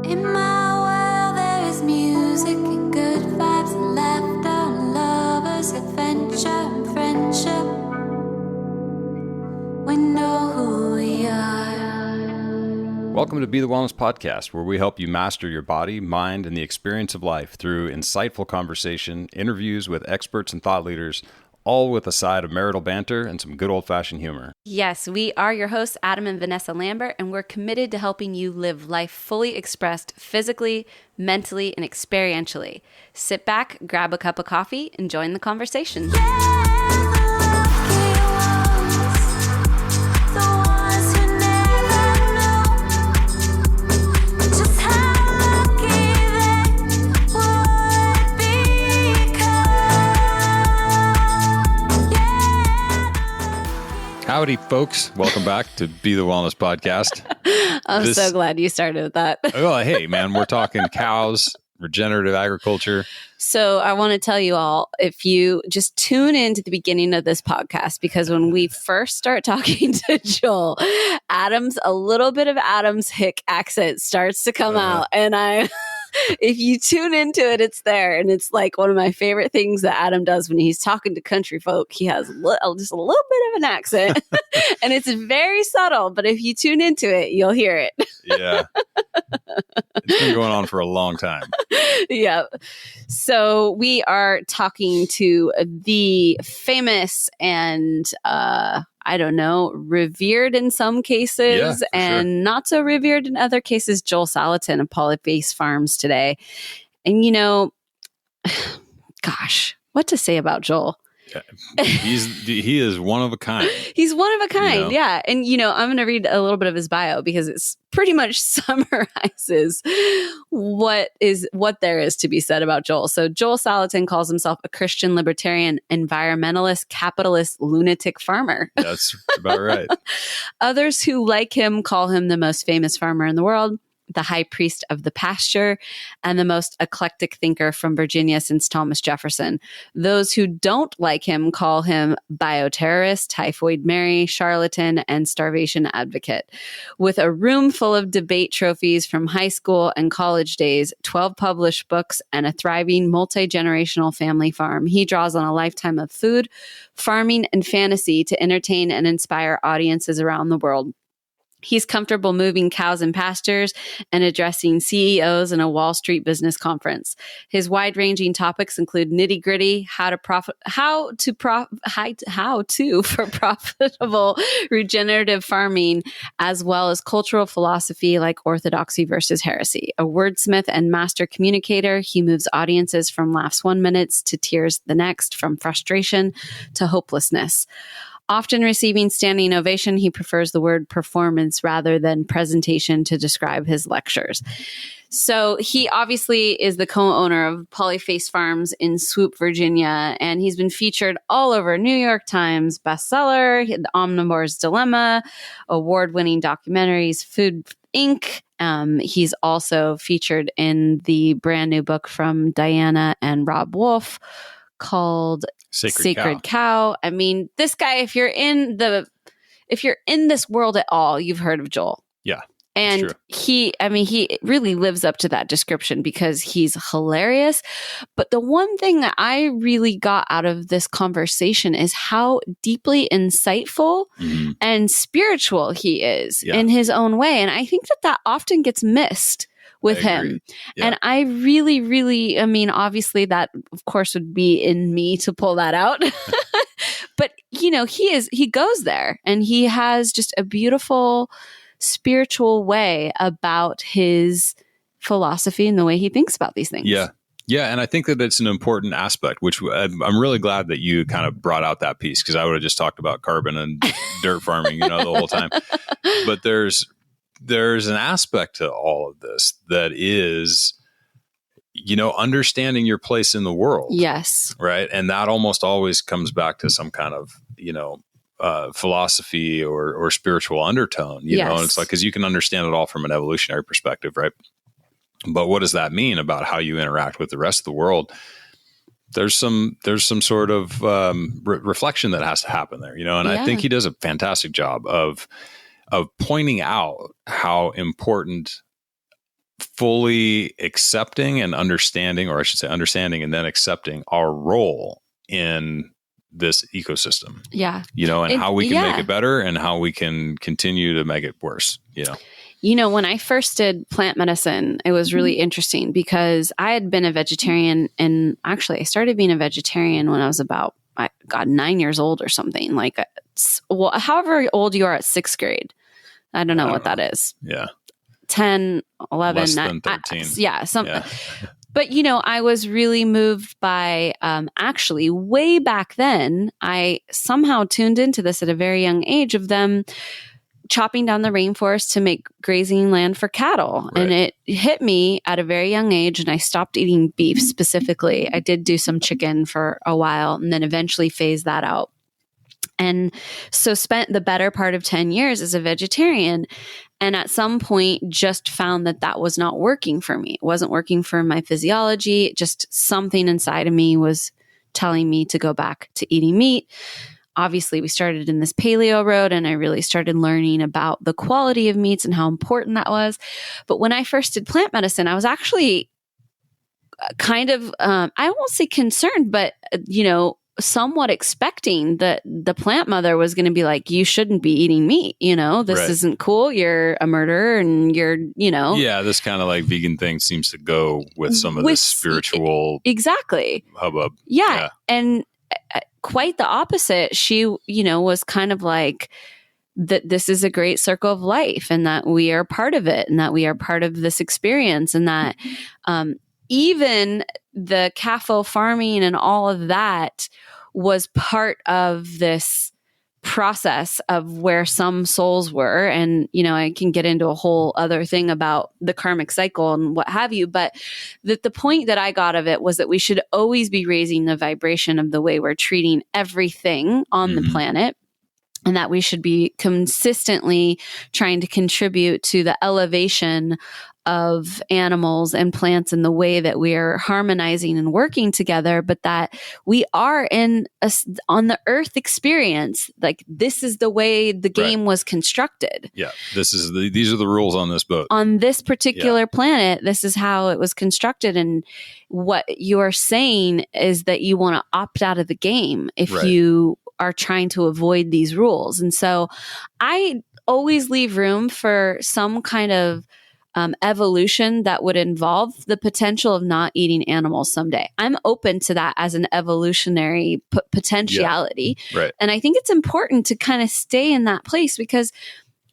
In my world there is music and good vibes and laughter and lovers, adventure and friendship. We know who we are. Welcome to Be the Wellness Podcast, where we help you master your body, mind, and the experience of life through insightful conversation, interviews with experts and thought leaders, all with a side of marital banter and some good old-fashioned humor. Yes, we are your hosts, Adam and Vanessa Lambert, and we're committed to helping you live life fully expressed physically, mentally, and experientially. Sit back, grab a cup of coffee, and join the conversation. Howdy, folks. Welcome back to Be the Wellness Podcast. I'm so glad you started with that. Well, hey, man, we're talking cows, regenerative agriculture. So I want to tell you all, if you just tune in to the beginning of this podcast, because when we first start talking to Joel, a little bit of Adam's hick accent starts to come out. And if you tune into it, it's there. And it's like one of my favorite things that Adam does when he's talking to country folk. He has just a little bit of an accent and it's very subtle. But if you tune into it, you'll hear it. Yeah. It's been going on for a long time. Yeah. So we are talking to the famous and, revered in some cases and not so revered in other cases, Joel Salatin of Polyface Farms today. And, gosh, what to say about Joel? He is one of a kind. He's one of a kind, yeah. And, I'm going to read a little bit of his bio because it's pretty much summarizes what there is to be said about Joel. So Joel Salatin calls himself a Christian libertarian, environmentalist, capitalist, lunatic farmer. That's about right. Others who like him call him the most famous farmer in the world, the high priest of the pasture, and the most eclectic thinker from Virginia since Thomas Jefferson. Those who don't like him call him bioterrorist, typhoid Mary, charlatan, and starvation advocate. With a room full of debate trophies from high school and college days, 12 published books, and a thriving multi-generational family farm, he draws on a lifetime of food, farming, and fantasy to entertain and inspire audiences around the world. He's comfortable moving cows in pastures and addressing CEOs in a Wall Street business conference. His wide-ranging topics include nitty-gritty, for profitable regenerative farming, as well as cultural philosophy like orthodoxy versus heresy. A wordsmith and master communicator, he moves audiences from laughs 1 minute to tears the next, from frustration to hopelessness. Often receiving standing ovation, he prefers the word performance rather than presentation to describe his lectures. So he obviously is the co-owner of Polyface Farms in Swoope, Virginia, and he's been featured all over New York Times bestseller, The Omnivore's Dilemma, award-winning documentaries, Food Inc. He's also featured in the brand new book from Diana and Rob Wolf called Sacred Cow. I mean, this guy, if you're in this world at all, you've heard of Joel. Yeah. And he really lives up to that description because he's hilarious. But the one thing that I really got out of this conversation is how deeply insightful and spiritual he is in his own way. And I think that often gets missed with him. Yeah. And I really, really, obviously that of course would be in me to pull that out. But he goes there and he has just a beautiful spiritual way about his philosophy and the way he thinks about these things. Yeah. Yeah. And I think that it's an important aspect, which I'm really glad that you kind of brought out that piece, because I would have just talked about carbon and dirt farming, the whole time. But there's an aspect to all of this that is, understanding your place in the world. Yes. Right. And that almost always comes back to some kind of, philosophy or spiritual undertone, you know, and it's like, cause you can understand it all from an evolutionary perspective. Right. But what does that mean about how you interact with the rest of the world? There's some sort of reflection that has to happen there, and I think he does a fantastic job of pointing out how important fully accepting and understanding, or I should say understanding and then accepting our role in this ecosystem. Yeah. And how we can make it better and how we can continue to make it worse, when I first did plant medicine, it was really interesting because I had been a vegetarian, and actually I started being a vegetarian when I was about, 9 years old or something, however old you are at 6th grade. I don't know what that is. Yeah. 10, 11, less 9, than 13. Something. Yeah. But, I was really moved by, actually way back then, I somehow tuned into this at a very young age of them chopping down the rainforest to make grazing land for cattle. Right. And it hit me at a very young age, and I stopped eating beef specifically. I did do some chicken for a while and then eventually phased that out. And so spent the better part of 10 years as a vegetarian. And at some point just found that was not working for me. It wasn't working for my physiology. Just something inside of me was telling me to go back to eating meat. Obviously, we started in this paleo road, and I really started learning about the quality of meats and how important that was. But when I first did plant medicine, I was actually kind of, I won't say concerned, but, somewhat expecting that the plant mother was going to be like, you shouldn't be eating meat. This right. isn't cool. You're a murderer and you're, Yeah, this kind of like vegan thing seems to go with some of this spiritual exactly hubbub. Yeah. And quite the opposite. She, was kind of like that this is a great circle of life and that we are part of it and that we are part of this experience and that even the CAFO farming and all of that was part of this process of where some souls were. And, I can get into a whole other thing about the karmic cycle and what have you, but the point that I got of it was that we should always be raising the vibration of the way we're treating everything on the planet. And that we should be consistently trying to contribute to the elevation of animals and plants in the way that we are harmonizing and working together, but that we are on the earth experience. Like this is the way the game was constructed. Yeah. These are the rules on this boat. On this particular planet, this is how it was constructed. And what you're saying is that you want to opt out of the game if you are trying to avoid these rules. And so I always leave room for some kind of evolution that would involve the potential of not eating animals someday. I'm open to that as an evolutionary potentiality. Yeah. Right. And I think it's important to kind of stay in that place because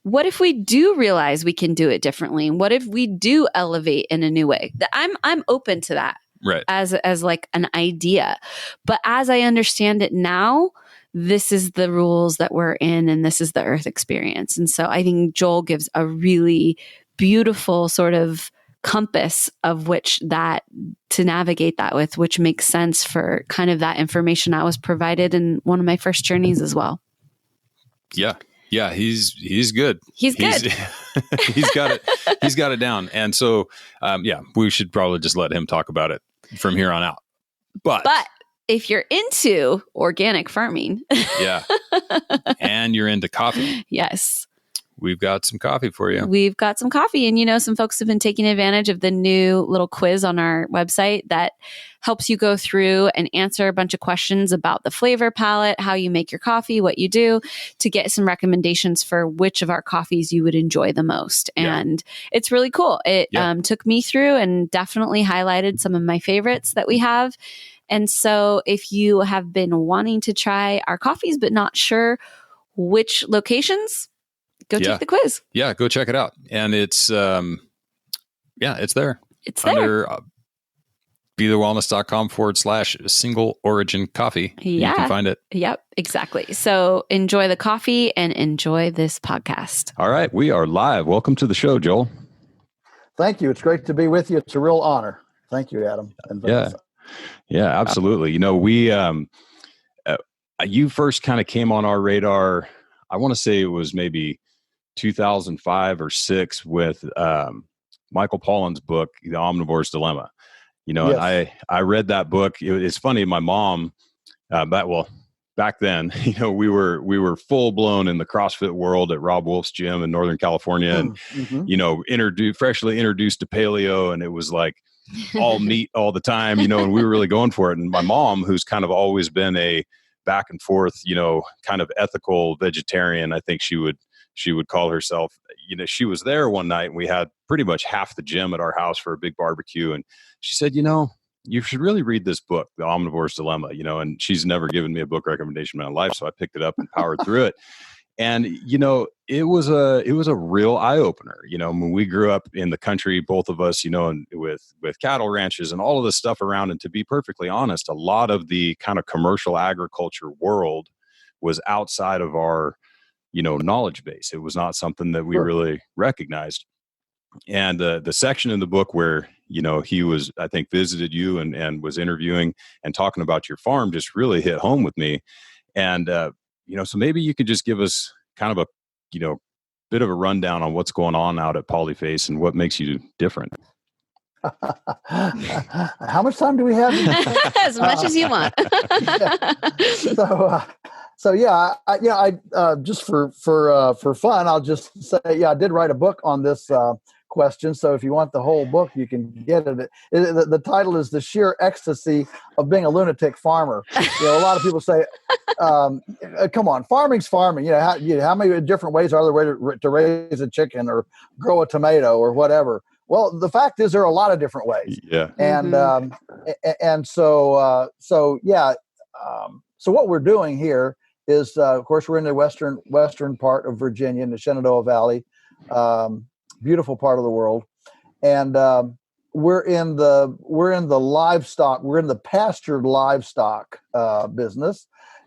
what if we do realize we can do it differently? And what if we do elevate in a new way? I'm open to that. Right. As like an idea. But as I understand it now, this is the rules that we're in and this is the earth experience. And so I think Joel gives a really beautiful sort of compass of which that to navigate that with, which makes sense for kind of that information I was provided in one of my first journeys as well. Yeah. Yeah. He's good. He's good. He's got it. He's got it down. And so, we should probably just let him talk about it from here on out. But if you're into organic farming, and you're into coffee, yes, we've got some coffee for you. We've got some coffee. And, some folks have been taking advantage of the new little quiz on our website that helps you go through and answer a bunch of questions about the flavor palette, how you make your coffee, what you do to get some recommendations for which of our coffees you would enjoy the most. And it's really cool. It took me through and definitely highlighted some of my favorites that we have. And so if you have been wanting to try our coffees, but not sure which locations, go take the quiz. Yeah, go check it out. And it's, it's there. It's under BeTheWellness.com/single origin coffee. Yeah. You can find it. Yep, exactly. So enjoy the coffee and enjoy this podcast. All right. We are live. Welcome to the show, Joel. Thank you. It's great to be with you. It's a real honor. Thank you, Adam. And Vanessa. Yeah, absolutely. We, you first kind of came on our radar. I want to say it was maybe 2005 or 6 with Michael Pollan's book, The Omnivore's Dilemma. Yes. And I read that book. It's funny. My mom, back back then, we were full blown in the CrossFit world at Rob Wolf's gym in Northern California, and freshly introduced to paleo, and it was like all meat all the time, and we were really going for it. And my mom, who's kind of always been a back and forth, kind of ethical vegetarian, I think she would call herself, she was there one night and we had pretty much half the gym at our house for a big barbecue. And she said, you should really read this book, The Omnivore's Dilemma, and she's never given me a book recommendation in my life. So I picked it up and powered through it. And, it was a real eye opener. When we grew up in the country, both of us, and with cattle ranches and all of this stuff around. And to be perfectly honest, a lot of the kind of commercial agriculture world was outside of our, knowledge base. It was not something that we really recognized. And the section in the book where, he was, I think, visited you and was interviewing and talking about your farm just really hit home with me. And, so maybe you could just give us kind of a, bit of a rundown on what's going on out at Polyface and what makes you different. How much time do we have? As much as you want. I just for fun, I'll just say, I did write a book on this question. So if you want the whole book, you can get it. The title is The Sheer Ecstasy of Being a Lunatic Farmer. A lot of people say, come on, farming's farming. How many different ways are there to raise a chicken or grow a tomato or whatever? Well, the fact is there are a lot of different ways. Yeah. And so what we're doing here is, of course, we're in the western part of Virginia, in the Shenandoah Valley, beautiful part of the world, and we're in the livestock. We're in the pastured livestock business,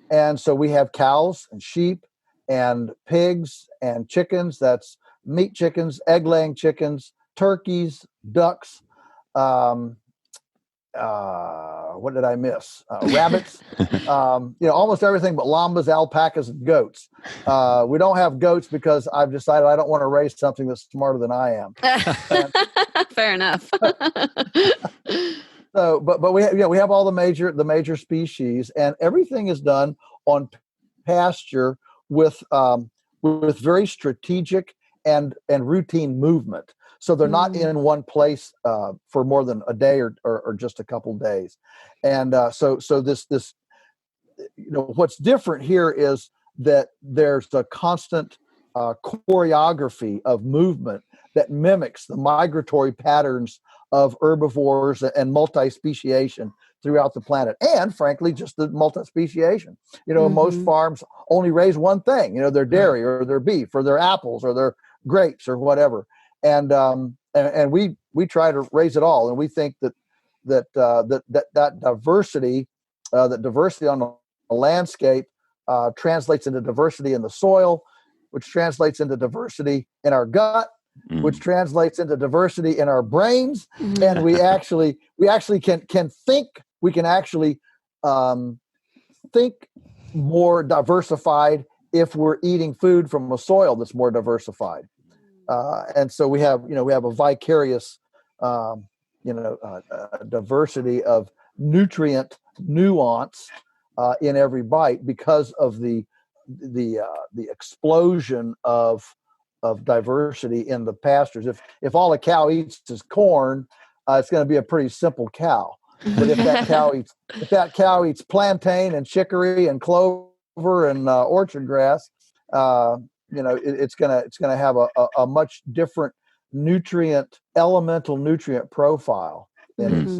and so we have cows and sheep and pigs and chickens. That's meat chickens, egg-laying chickens, turkeys, ducks. What did I miss? Rabbits, almost everything but llambas, alpacas, and goats. We don't have goats because I've decided I don't want to raise something that's smarter than I am. Fair enough. But we have all the major species, and everything is done on pasture with very strategic and routine movement. So they're not in one place for more than a day or just a couple days. And so this what's different here is that there's a constant choreography of movement that mimics the migratory patterns of herbivores and multi-speciation throughout the planet. And frankly, just the multi-speciation. Most farms only raise one thing, their dairy or their beef or their apples or their grapes or whatever. And we try to raise it all, and we think that diversity on the landscape translates into diversity in the soil, which translates into diversity in our gut, which translates into diversity in our brains, and we actually can think. We can actually think more diversified if we're eating food from a soil that's more diversified. And so we have a vicarious, diversity of nutrient nuance in every bite because of the explosion of diversity in the pastures. If all a cow eats is corn, it's going to be a pretty simple cow. But if that cow eats plantain and chicory and clover and orchard grass, it's gonna have a much different elemental nutrient profile in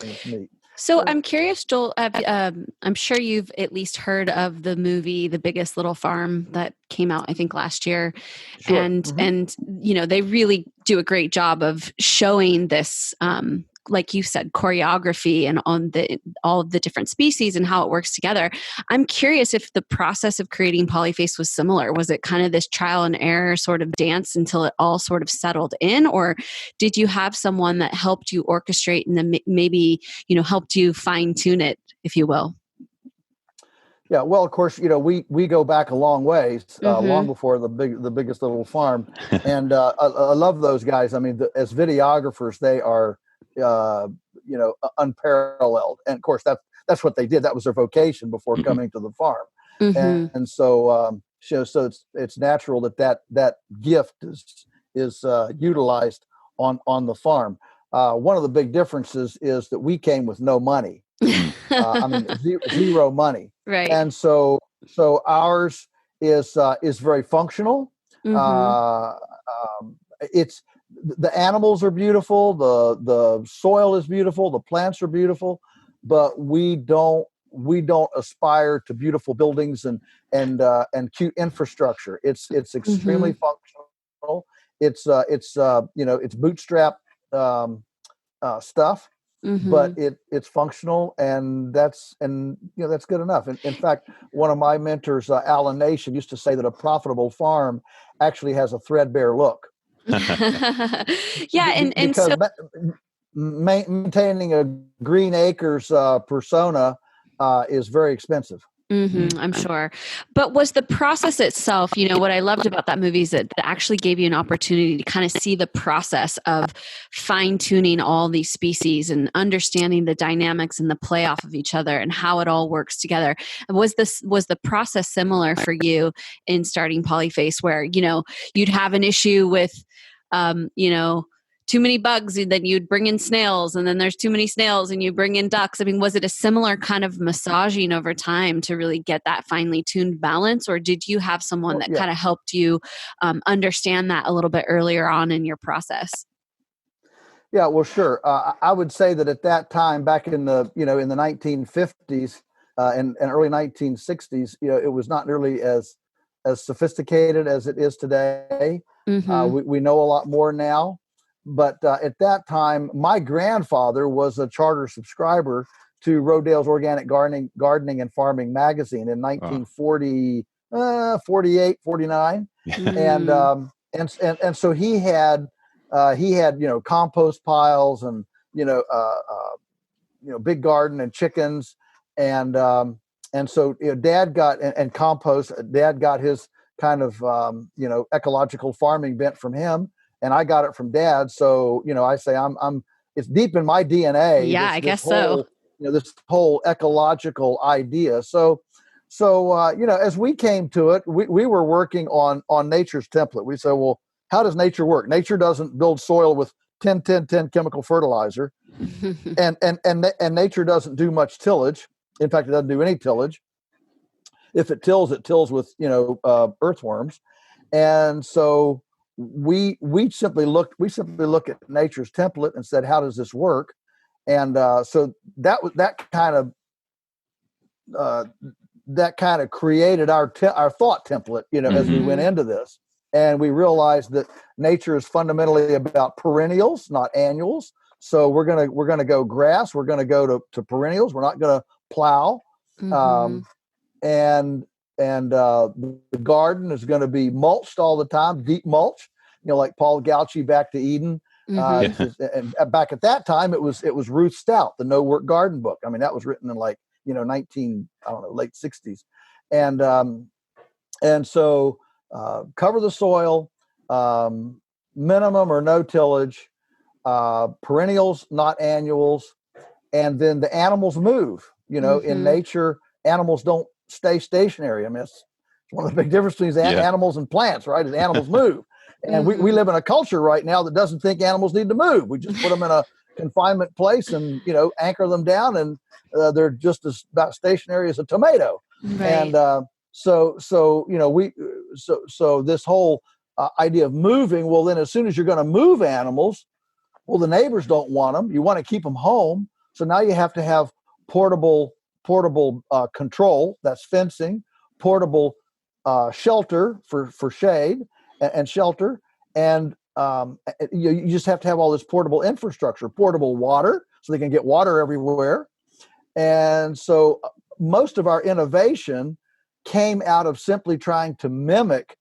its meat. So I'm curious, Joel, I'm sure you've at least heard of the movie The Biggest Little Farm that came out, I think, last year. Sure. And they really do a great job of showing this, like you said, choreography and on all of the different species and how it works together. I'm curious if the process of creating Polyface was similar. Was it kind of this trial and error sort of dance until it all sort of settled in? Or did you have someone that helped you orchestrate and then maybe, helped you fine tune it, if you will? Yeah, well, of course, we go back a long ways, long before the Biggest Little Farm. And I love those guys. I mean, as videographers, they are, unparalleled. And of course, that's what they did. That was their vocation before coming to the farm. And so it's natural that gift is utilized on the farm. One of the big differences is that we came with no money. Zero money. Right. And so ours is very functional. It's the animals are beautiful, the soil is beautiful, the plants are beautiful, but we don't aspire to beautiful buildings and cute infrastructure. It's extremely functional. It's bootstrap stuff, but it's functional, and that's good enough. In fact, one of my mentors, Alan Nation, used to say that a profitable farm actually has a threadbare look. Yeah, and so maintaining a green acres persona is very expensive. I'm sure. But was the process itself, what I loved about that movie is that it actually gave you an opportunity to kind of see the process of fine-tuning all these species and understanding the dynamics and the play off of each other and how it all works together. Was the process similar for you in starting Polyface, where, you'd have an issue with, too many bugs, and then you'd bring in snails, and then there's too many snails and you bring in ducks? I mean, was it a similar kind of massaging over time to really get that finely tuned balance, or did you have someone that kind of helped you understand that a little bit earlier on in your process? Yeah, well, sure. I would say that at that time, back in the 1950s and early 1960s, it was not nearly as sophisticated as it is today. We know a lot more now. But at that time, my grandfather was a charter subscriber to Rodale's Organic Gardening and Farming magazine in 1940, 48, 49. And so he had compost piles and, big garden and chickens. And so Dad got, and compost, Dad got his kind of, ecological farming bent from him. And I got it from Dad. So, I say it's deep in my DNA. Yeah, I guess so. This whole ecological idea. So, as we came to it, we were working on nature's template. We said, well, how does nature work? Nature doesn't build soil with 10-10-10 chemical fertilizer. and nature doesn't do much tillage. In fact, it doesn't do any tillage. If it tills with, earthworms. And so we simply look at nature's template and said, how does this work? And so that kind of created our thought template, as we went into this. And we realized that nature is fundamentally about perennials, not annuals. So we're gonna go grass. We're gonna go to perennials. We're not gonna plow. And the garden is going to be mulched all the time, deep mulch, like Paul Gauci, Back to Eden. And back at that time, it was Ruth Stout, the No Work Garden book. I mean, that was written in late 60s. And so cover the soil, minimum or no tillage, perennials, not annuals. And then the animals move, in nature, animals don't stay stationary. I mean, it's one of the big differences between animals and plants, right? Is animals move. And we live in a culture right now that doesn't think animals need to move. We just put them in a confinement place and, anchor them down, and they're just as about stationary as a tomato. Right. And so this whole idea of moving, well, then as soon as you're going to move animals, well, the neighbors don't want them. You want to keep them home. So now you have to have portable control, that's fencing, portable shelter for shade and shelter, and you just have to have all this portable infrastructure, portable water, so they can get water everywhere. And so most of our innovation came out of simply trying to mimic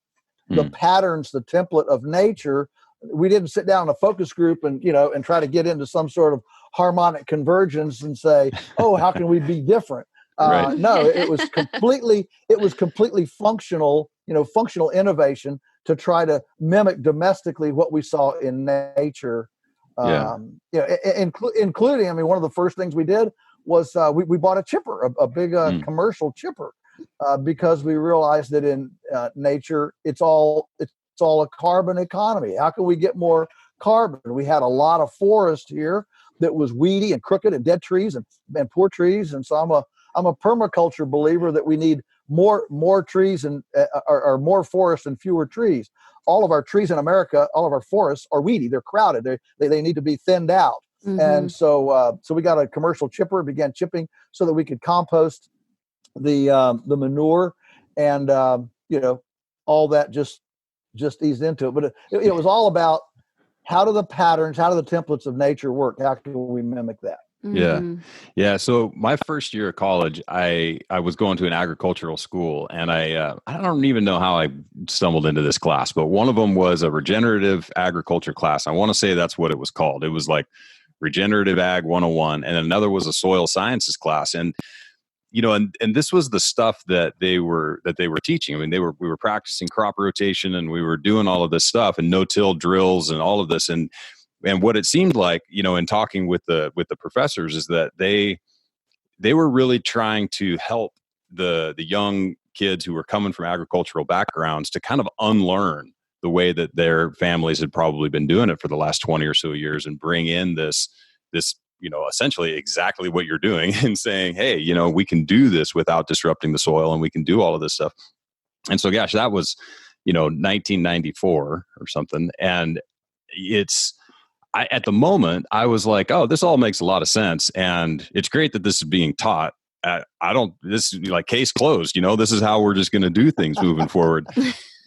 the patterns, the template of nature. We didn't sit down in a focus group and try to get into some sort of harmonic convergence and say, oh, how can we be different? Right. No, it was completely functional, functional innovation to try to mimic domestically what we saw in nature. Including, I mean, one of the first things we did was we bought a chipper, a big commercial chipper, because we realized that in nature it's all a carbon economy. How can we get more carbon? We had a lot of forest here that was weedy and crooked and dead trees and poor trees, and so I'm a permaculture believer that we need more trees and or more forests and fewer trees. All of our trees in America, all of our forests are weedy. They're crowded. They need to be thinned out. Mm-hmm. And so we got a commercial chipper, began chipping so that we could compost the manure, and all that just eased into it. But it was all about how do the templates of nature work? How can we mimic that? Mm-hmm. Yeah. So my first year of college, I was going to an agricultural school, and I don't even know how I stumbled into this class, but one of them was a regenerative agriculture class. I want to say that's what it was called. It was like Regenerative Ag 101, and another was a soil sciences class. And and this was the stuff that they were teaching. I mean, we were practicing crop rotation, and we were doing all of this stuff, and no-till drills and all of this. And what it seemed like, in talking with the professors, is that they were really trying to help the young kids who were coming from agricultural backgrounds to kind of unlearn the way that their families had probably been doing it for the last 20 or so years, and bring in this essentially exactly what you're doing, and saying, hey, we can do this without disrupting the soil, and we can do all of this stuff. And so, gosh, that was, 1994 or something. And at the moment, I was like, oh, this all makes a lot of sense. And it's great that this is being taught. This is like case closed, this is how we're just going to do things moving forward.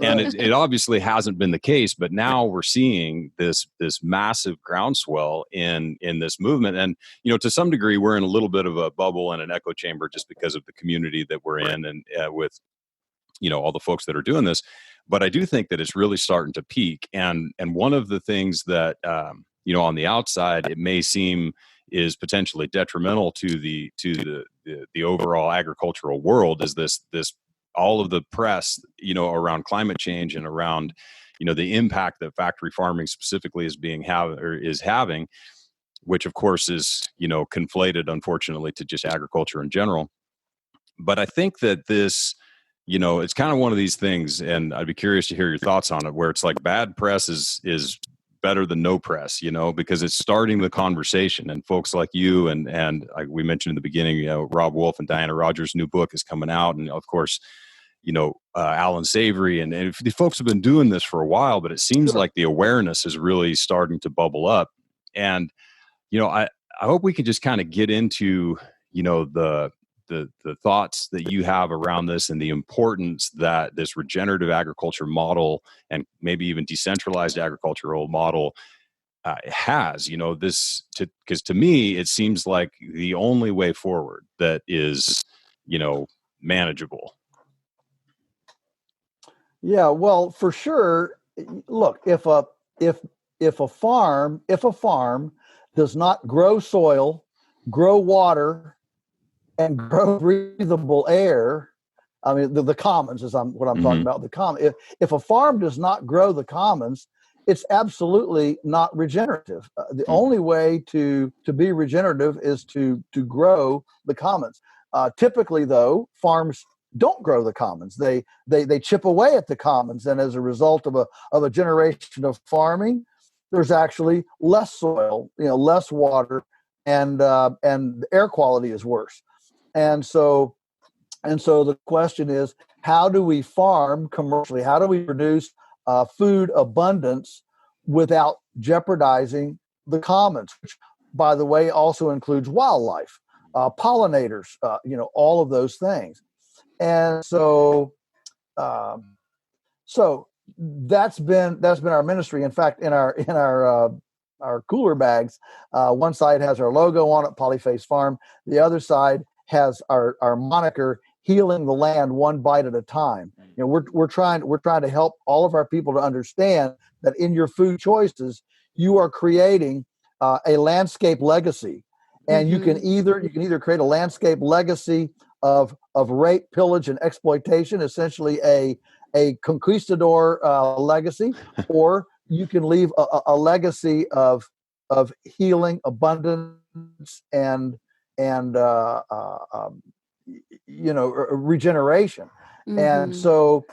And it obviously hasn't been the case, but now we're seeing this massive groundswell in this movement. And, to some degree, we're in a little bit of a bubble and an echo chamber just because of the community that we're in, and with, all the folks that are doing this. But I do think that it's really starting to peak. And one of the things that, on the outside, it may seem is potentially detrimental to the overall agricultural world is this all of the press, around climate change and around, the impact that factory farming specifically is having, which of course is, conflated, unfortunately, to just agriculture in general. But I think that this, it's kind of one of these things, and I'd be curious to hear your thoughts on it, where it's like bad press is better than no press, because it's starting the conversation. And folks like you and like we mentioned in the beginning, Rob Wolf and Diana Rogers' new book is coming out. And of course, Alan Savory and the folks have been doing this for a while, but it seems like the awareness is really starting to bubble up. And, I hope we can just kind of get into, the thoughts that you have around this, and the importance that this regenerative agriculture model, and maybe even decentralized agricultural model, has, because to me, it seems like the only way forward that is, manageable. Yeah, well, for sure. Look, if a farm does not grow soil, grow water, and grow breathable air, I mean, the commons is what I'm talking about. The common. If a farm does not grow the commons, it's absolutely not regenerative. The only way to be regenerative is to grow the commons. Typically, though, farms don't grow the commons. They chip away at the commons, and as a result of a generation of farming, there's actually less soil, less water, and the air quality is worse. And so the question is, how do we farm commercially? How do we produce food abundance without jeopardizing the commons, which, by the way, also includes wildlife, pollinators, all of those things. And so that's been our ministry. In fact, in our cooler bags, one side has our logo on it, Polyface Farm. The other side has our moniker, healing the land one bite at a time. We're trying to help all of our people to understand that in your food choices, you are creating a landscape legacy, and you can either create a landscape legacy of rape, pillage, and exploitation, essentially a conquistador legacy, or you can leave a legacy of of healing, abundance, and regeneration. And so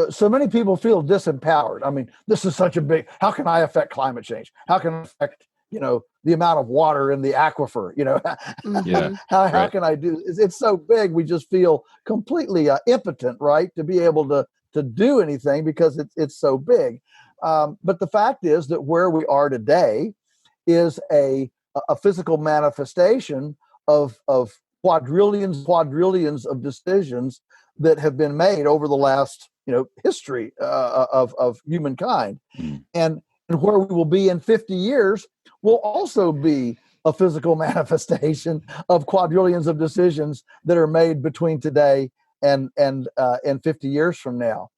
so many people feel disempowered. I mean, this is such a big, how can I affect climate change? How can I affect, the amount of water in the aquifer? How can I do? It's so big. We just feel completely impotent, right, to be able to do anything because it's so big. But the fact is that where we are today is a physical manifestation of quadrillions of decisions that have been made over the last history of humankind. And where we will be in 50 years will also be a physical manifestation of quadrillions of decisions that are made between today and 50 years from now.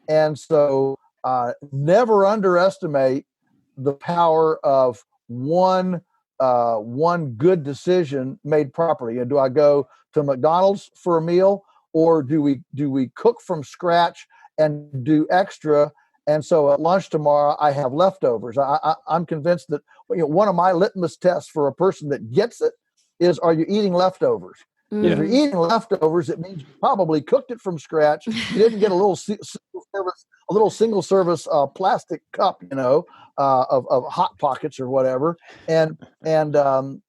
And so never underestimate the power of one good decision made properly. And do I go to McDonald's for a meal, or do we cook from scratch and do extra? And so at lunch tomorrow, I have leftovers. I'm convinced that one of my litmus tests for a person that gets it is, are you eating leftovers? If you're eating leftovers, it means you probably cooked it from scratch. You didn't get a little single service plastic cup, of Hot Pockets or whatever. And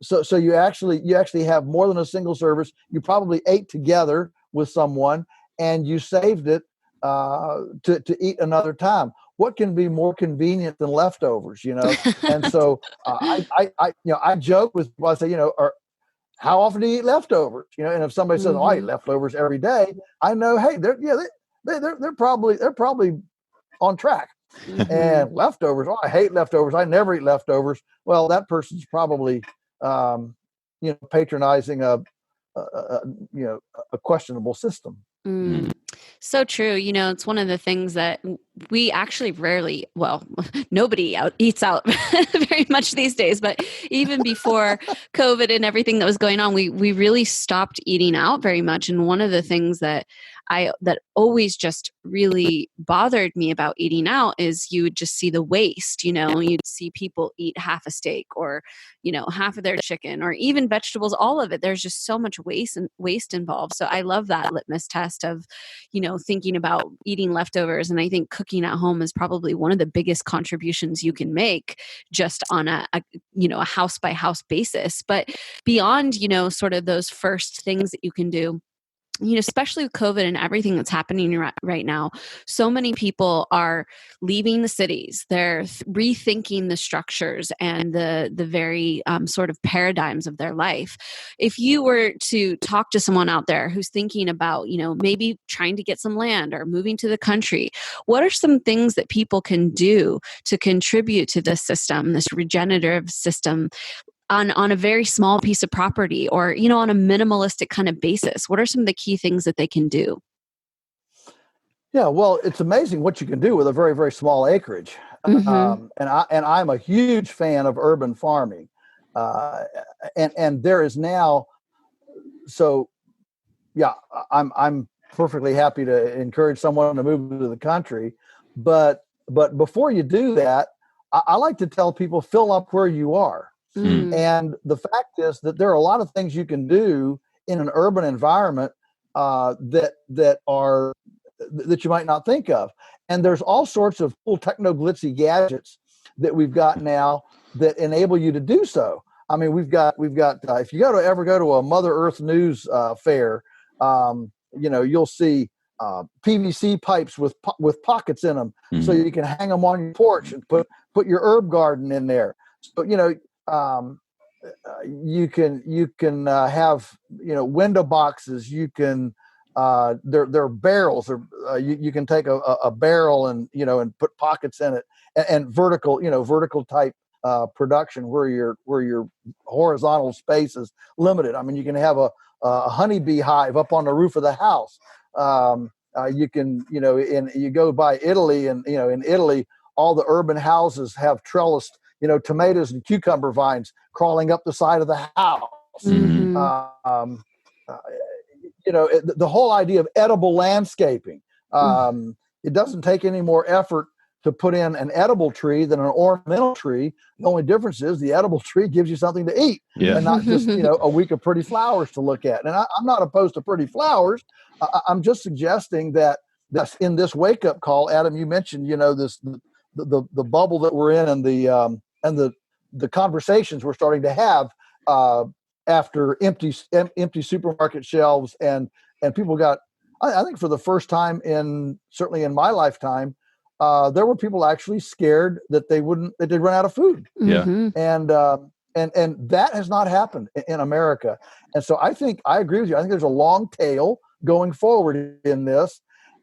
so you actually have more than a single service. You probably ate together with someone and you saved it to eat another time. What can be more convenient than leftovers, And so I joke with people. I say, how often do you eat leftovers? And if somebody says, I eat leftovers every day, I know, hey, they're probably on track. And leftovers, I hate leftovers. I never eat leftovers. Well, that person's probably patronizing a questionable system. So true. It's one of the things that we actually rarely, nobody eats out very much these days, but even before COVID and everything that was going on, we really stopped eating out very much. And one of the things that always just really bothered me about eating out is you would just see the waste, you'd see people eat half a steak or, half of their chicken or even vegetables, all of it. There's just so much waste involved. So I love that litmus test of, thinking about eating leftovers. And I think cooking at home is probably one of the biggest contributions you can make just on a house by house basis. But beyond, sort of those first things that you can do, especially with COVID and everything that's happening right now, so many people are leaving the cities. They're rethinking the structures and the very sort of paradigms of their life. If you were to talk to someone out there who's thinking about, maybe trying to get some land or moving to the country, what are some things that people can do to contribute to this system, this regenerative system, on a very small piece of property or, on a minimalistic kind of basis? What are some of the key things that they can do? Yeah, well, it's amazing what you can do with a very, very small acreage. And I'm a huge fan of urban farming. And there is now, so yeah, I'm perfectly happy to encourage someone to move to the country. But before you do that, I like to tell people, fill up where you are. And the fact is that there are a lot of things you can do in an urban environment that you might not think of. And there's all sorts of cool techno-glitzy gadgets that we've got now that enable you to do so. I mean, we've got if you ever go to a Mother Earth News fair, you'll see PVC pipes with pockets in them, so you can hang them on your porch and put your herb garden in there. So you can have window boxes. You can they're barrels, or you can take a barrel and put pockets in it, and vertical type production where your horizontal space is limited. I mean, you can have a honeybee hive up on the roof of the house. You can you go by Italy, and in Italy all the urban houses have trellised tomatoes and cucumber vines crawling up the side of the house. The whole idea of edible landscaping. It doesn't take any more effort to put in an edible tree than an ornamental tree. The only difference is the edible tree gives you something to eat, and not just a week of pretty flowers to look at. And I'm not opposed to pretty flowers. I'm just suggesting that in this wake up call, Adam, you mentioned this the bubble that we're in, and the conversations we're starting to have after empty supermarket shelves, and people got. I think for the first time certainly in my lifetime, there were people actually scared that they'd run out of food. Yeah. And that has not happened in America. And so I agree with you. I think there's a long tail going forward in this.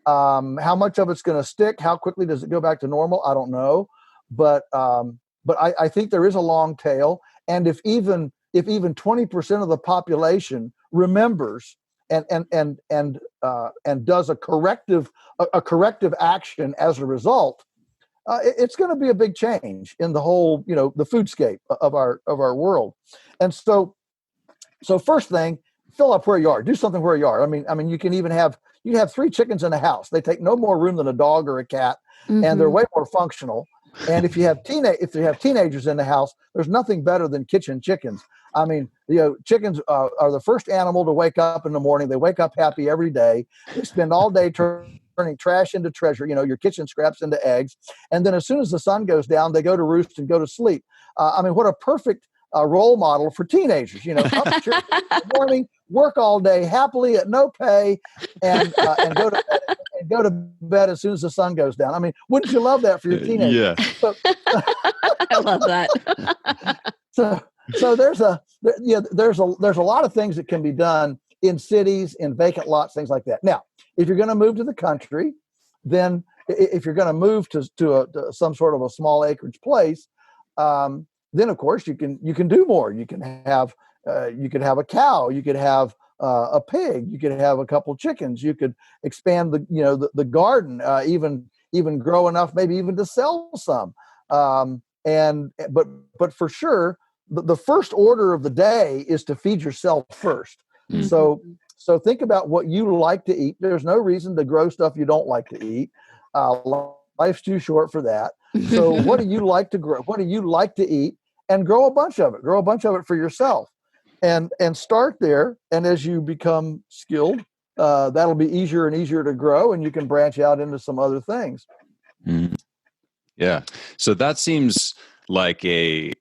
How much of it's going to stick? How quickly does it go back to normal? I don't know. But I think there is a long tail. And if even 20% of the population remembers and does a corrective action as a result, it's going to be a big change in the whole, the foodscape of our world. And so first thing, fill up where you are. Do something where you are. I mean, you can have 3 chickens in a house. They take no more room than a dog or a cat, and they're way more functional. And if you have teenagers in the house, there's nothing better than kitchen chickens. I mean, chickens are the first animal to wake up in the morning. They wake up happy every day. They spend all day turning trash into treasure, your kitchen scraps into eggs. And then as soon as the sun goes down, they go to roost and go to sleep. I mean, what a perfect role model for teenagers, up in the morning, work all day happily at no pay, and go to bed as soon as the sun goes down. I mean, wouldn't you love that for your teenager? Yeah. So, I love that. So there's a lot of things that can be done in cities, in vacant lots, things like that. Now, if you're going to move to the country, then if you're going to move to some sort of a small acreage place, then of course you can do more. You can have a cow, you could have a pig, you could have a couple chickens, you could expand the garden, even grow enough, maybe even to sell some. But for sure, the first order of the day is to feed yourself first. Mm-hmm. So think about what you like to eat. There's no reason to grow stuff you don't like to eat. Life's too short for that. So what do you like to grow? What do you like to eat? And grow a bunch of it. Grow a bunch of it for yourself, and start there. And as you become skilled, that'll be easier and easier to grow, and you can branch out into some other things. Mm-hmm. Yeah. So that seems like I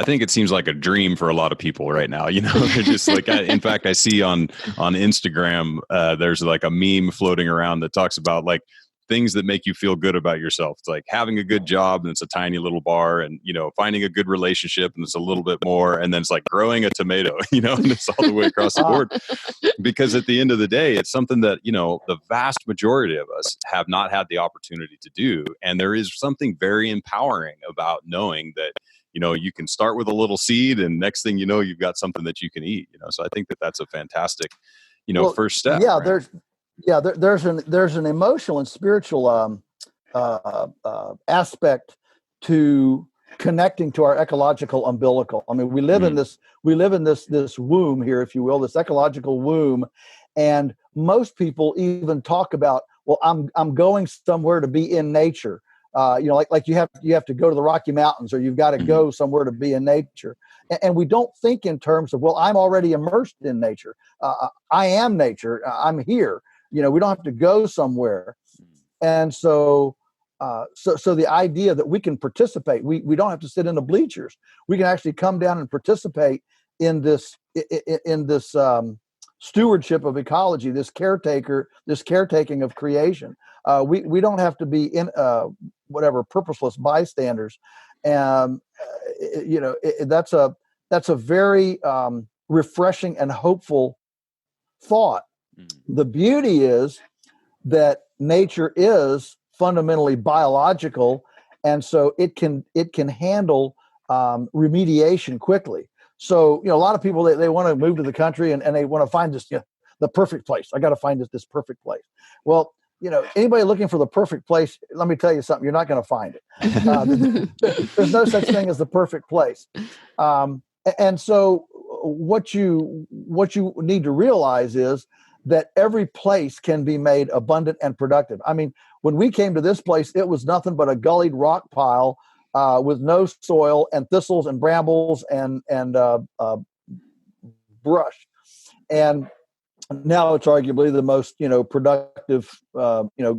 think it seems like a dream for a lot of people right now. They're just like, in fact, I see on Instagram, there's like a meme floating around that talks about like things that make you feel good about yourself. It's like having a good job, and it's a tiny little bar, and finding a good relationship, and it's a little bit more, and then it's like growing a tomato, and it's all the way across the board. Because at the end of the day, it's something that the vast majority of us have not had the opportunity to do, and there is something very empowering about knowing that you can start with a little seed, and next thing you've got something that you can eat. So I think that that's a fantastic first step. Yeah, right? there's an emotional and spiritual aspect to connecting to our ecological umbilical. I mean, we live in this womb here, if you will, this ecological womb, and most people even talk about, well, I'm going somewhere to be in nature. Like you have to go to the Rocky Mountains, or you've got to go somewhere to be in nature. And we don't think in terms of, well, I'm already immersed in nature. I am nature. I'm here. We don't have to go somewhere. And so the idea that we can participate, we don't have to sit in the bleachers. We can actually come down and participate in this stewardship of ecology, this caretaking of creation. We don't have to be in purposeless bystanders. And that's a very refreshing and hopeful thought. The beauty is that nature is fundamentally biological, and so it can handle remediation quickly. So a lot of people they want to move to the country and they want to find this the perfect place. I got to find this perfect place. Well, anybody looking for the perfect place, let me tell you something, you're not going to find it. There's no such thing as the perfect place. And so what you need to realize is that every place can be made abundant and productive. I mean, when we came to this place, it was nothing but a gullied rock pile with no soil and thistles and brambles and brush. And now it's arguably the most, productive,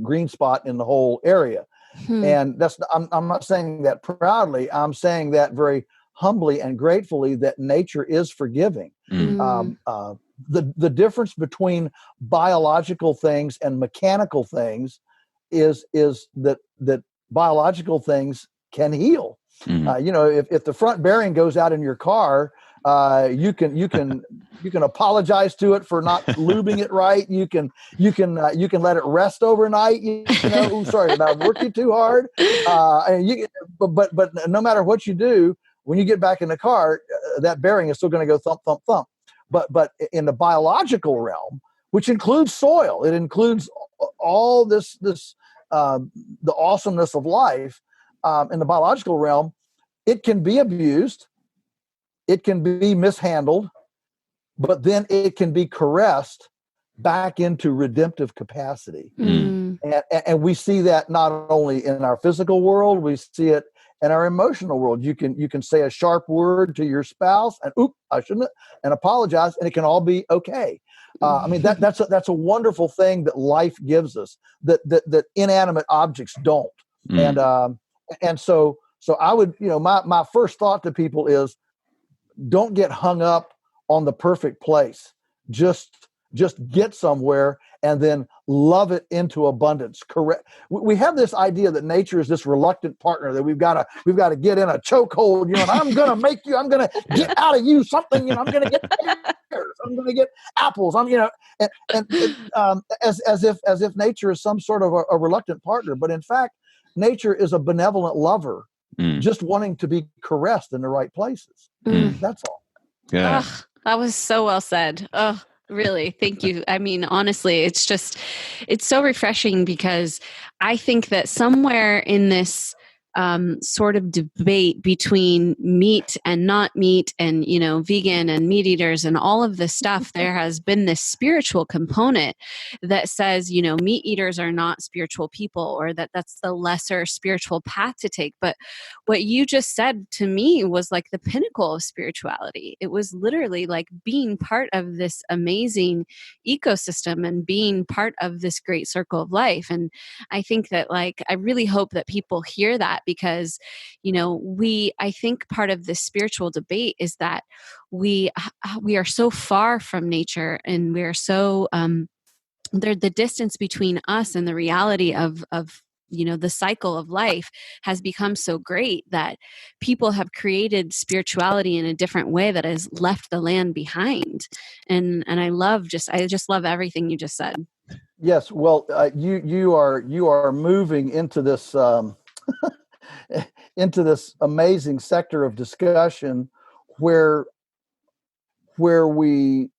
green spot in the whole area. And I'm not saying that proudly. I'm saying that very humbly and gratefully, that nature is forgiving. The difference between biological things and mechanical things is that biological things can heal. If the front bearing goes out in your car, you can apologize to it for not lubing it right. You can let it rest overnight. Sorry, I'm working too hard. But no matter what you do, when you get back in the car, that bearing is still going to go thump, thump, thump. But in the biological realm, which includes soil, it includes all this the awesomeness of life. In the biological realm, it can be abused, it can be mishandled, but then it can be caressed back into redemptive capacity. And we see that not only in our physical world, we see it in our emotional world. You can say a sharp word to your spouse and I shouldn't, and apologize, and it can all be okay. That's a wonderful thing that life gives us that inanimate objects don't. And so I would, my first thought to people is, don't get hung up on the perfect place. Just get somewhere and then love it into abundance. Correct. We have this idea that nature is this reluctant partner that we've got to get in a chokehold, and I'm going to make you, I'm going to get out of you something, I'm going to get pears, I'm going to get apples, as if nature is some sort of a reluctant partner. But in fact, nature is a benevolent lover, just wanting to be caressed in the right places. That's all. Yeah. That was so well said. Oh, really. Thank you. I mean, honestly, it's so refreshing, because I think that somewhere in this sort of debate between meat and not meat and, vegan and meat eaters and all of this stuff, there has been this spiritual component that says, meat eaters are not spiritual people, or that's the lesser spiritual path to take. But what you just said to me was like the pinnacle of spirituality. It was literally like being part of this amazing ecosystem and being part of this great circle of life. And I think that, I really hope that people hear that, because, I think part of this spiritual debate is that we are so far from nature, and we are so, the distance between us and the reality of the cycle of life has become so great that people have created spirituality in a different way that has left the land behind. And I just love everything you just said. Yes. Well, you are moving into this, into this amazing sector of discussion where we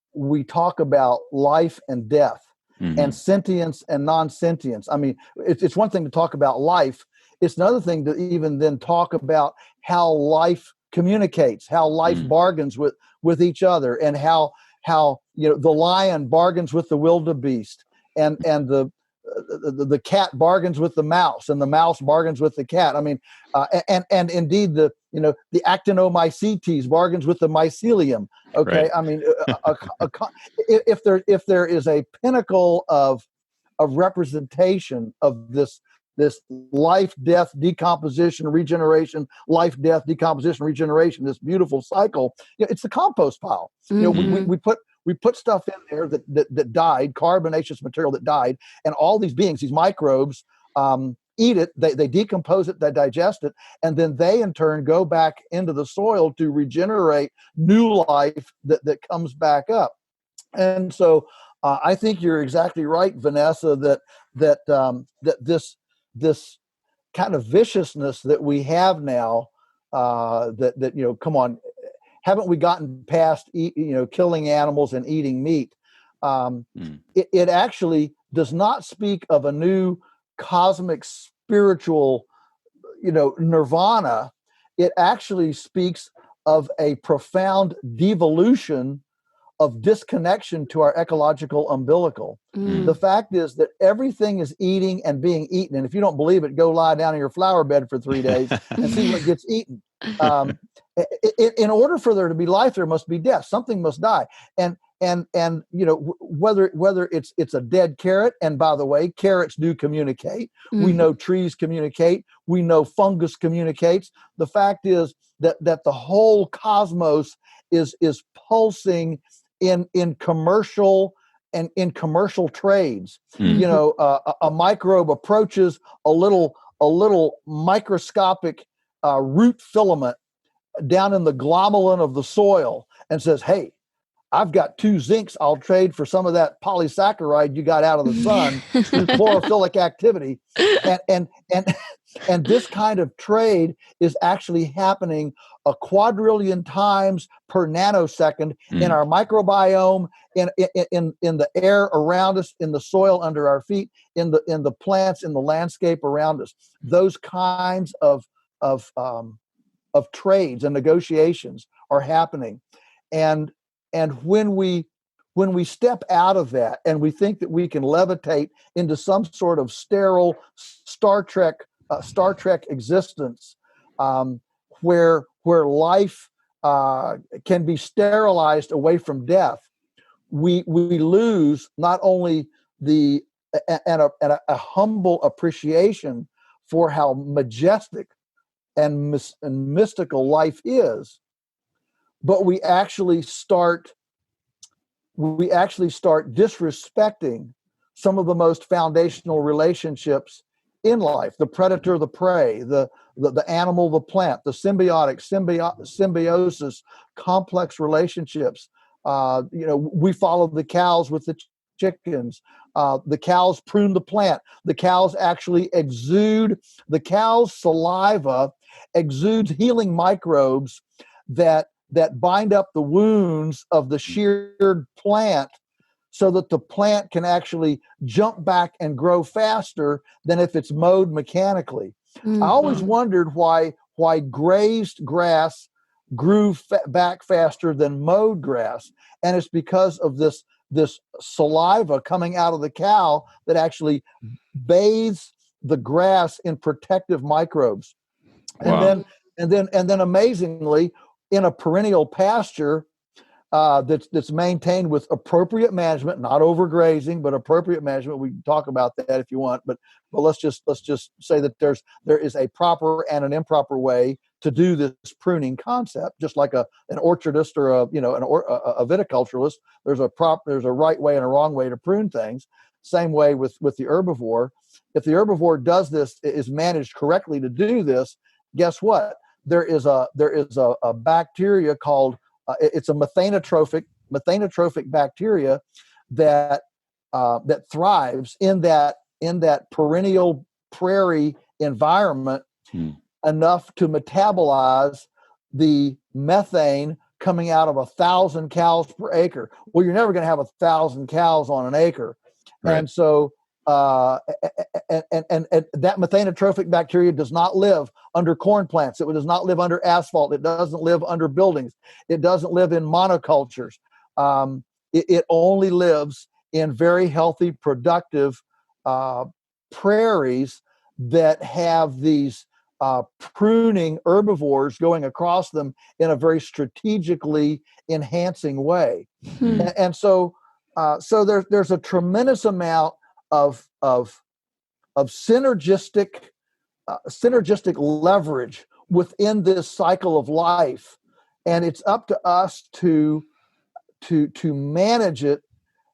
talk about life and death, and sentience and non-sentience. I mean, it's one thing to talk about life. It's another thing to even then talk about how life communicates, how life bargains with each other, and how the lion bargains with the wildebeest, and the cat bargains with the mouse, and the mouse bargains with the cat. I mean, and indeed the actinomycetes bargains with the mycelium. Okay, right. I mean, if there is a pinnacle of representation of this life, death, decomposition, regeneration, life, death, decomposition, regeneration, this beautiful cycle, it's the compost pile. We put stuff in there that died, carbonaceous material that died, and all these beings, these microbes, eat it, they decompose it, they digest it, and then they in turn go back into the soil to regenerate new life that comes back up. And so I think you're exactly right, Vanessa, that this kind of viciousness that we have now, come on, haven't we gotten past killing animals and eating meat? It actually does not speak of a new cosmic spiritual nirvana. It actually speaks of a profound devolution disconnection to our ecological umbilical. The fact is that everything is eating and being eaten. And if you don't believe it, go lie down in your flower bed for 3 days and see what gets eaten. In order for there to be life, there must be death. Something must die. And whether it's a dead carrot, and by the way, carrots do communicate. We know trees communicate. We know fungus communicates. The fact is that the whole cosmos is pulsing in commercial and in commercial trades. A microbe approaches a little microscopic root filament down in the glomalin of the soil and says, "Hey, I've got 2 zincs I'll trade for some of that polysaccharide you got out of the sun through chlorophyllic activity." And this kind of trade is actually happening a quadrillion times per nanosecond in our microbiome, in the air around us, in the soil under our feet, in the plants, in the landscape around us. Those kinds of trades and negotiations are happening. And when we step out of that and we think that we can levitate into some sort of sterile Star Trek existence, where life can be sterilized away from death, we lose not only a humble appreciation for how majestic and mystical life is, but we actually start disrespecting some of the most foundational relationships in life: the predator, the prey, the animal, the plant, the symbiosis, complex relationships. We follow the cows with the chickens. The cows prune the plant. The cows actually the cow's saliva exudes healing microbes that bind up the wounds of the sheared plant, so that the plant can actually jump back and grow faster than if it's mowed mechanically. I always wondered why grazed grass grew back faster than mowed grass, and it's because of this saliva coming out of the cow that actually bathes the grass in protective microbes. Wow. And then amazingly, in a perennial pasture that's maintained with appropriate management, not overgrazing, but appropriate management. We can talk about that if you want, but let's just say that there is a proper and an improper way to do this pruning concept. Just like an orchardist or a viticulturalist, there's a right way and a wrong way to prune things. Same way with the herbivore. If the herbivore does this, is managed correctly to do this, guess what? There is a bacteria called it's a methanotrophic bacteria that thrives in that perennial prairie environment enough to metabolize the methane coming out of 1,000 cows per acre. Well, you're never going to have 1,000 cows on an acre, right. And so and that methanotrophic bacteria does not live under corn plants. It does not live under asphalt. It doesn't live under buildings. It doesn't live in monocultures. It only lives in very healthy, productive prairies that have these pruning herbivores going across them in a very strategically enhancing way. And so there's a tremendous amount of synergistic leverage within this cycle of life, and it's up to us to manage it,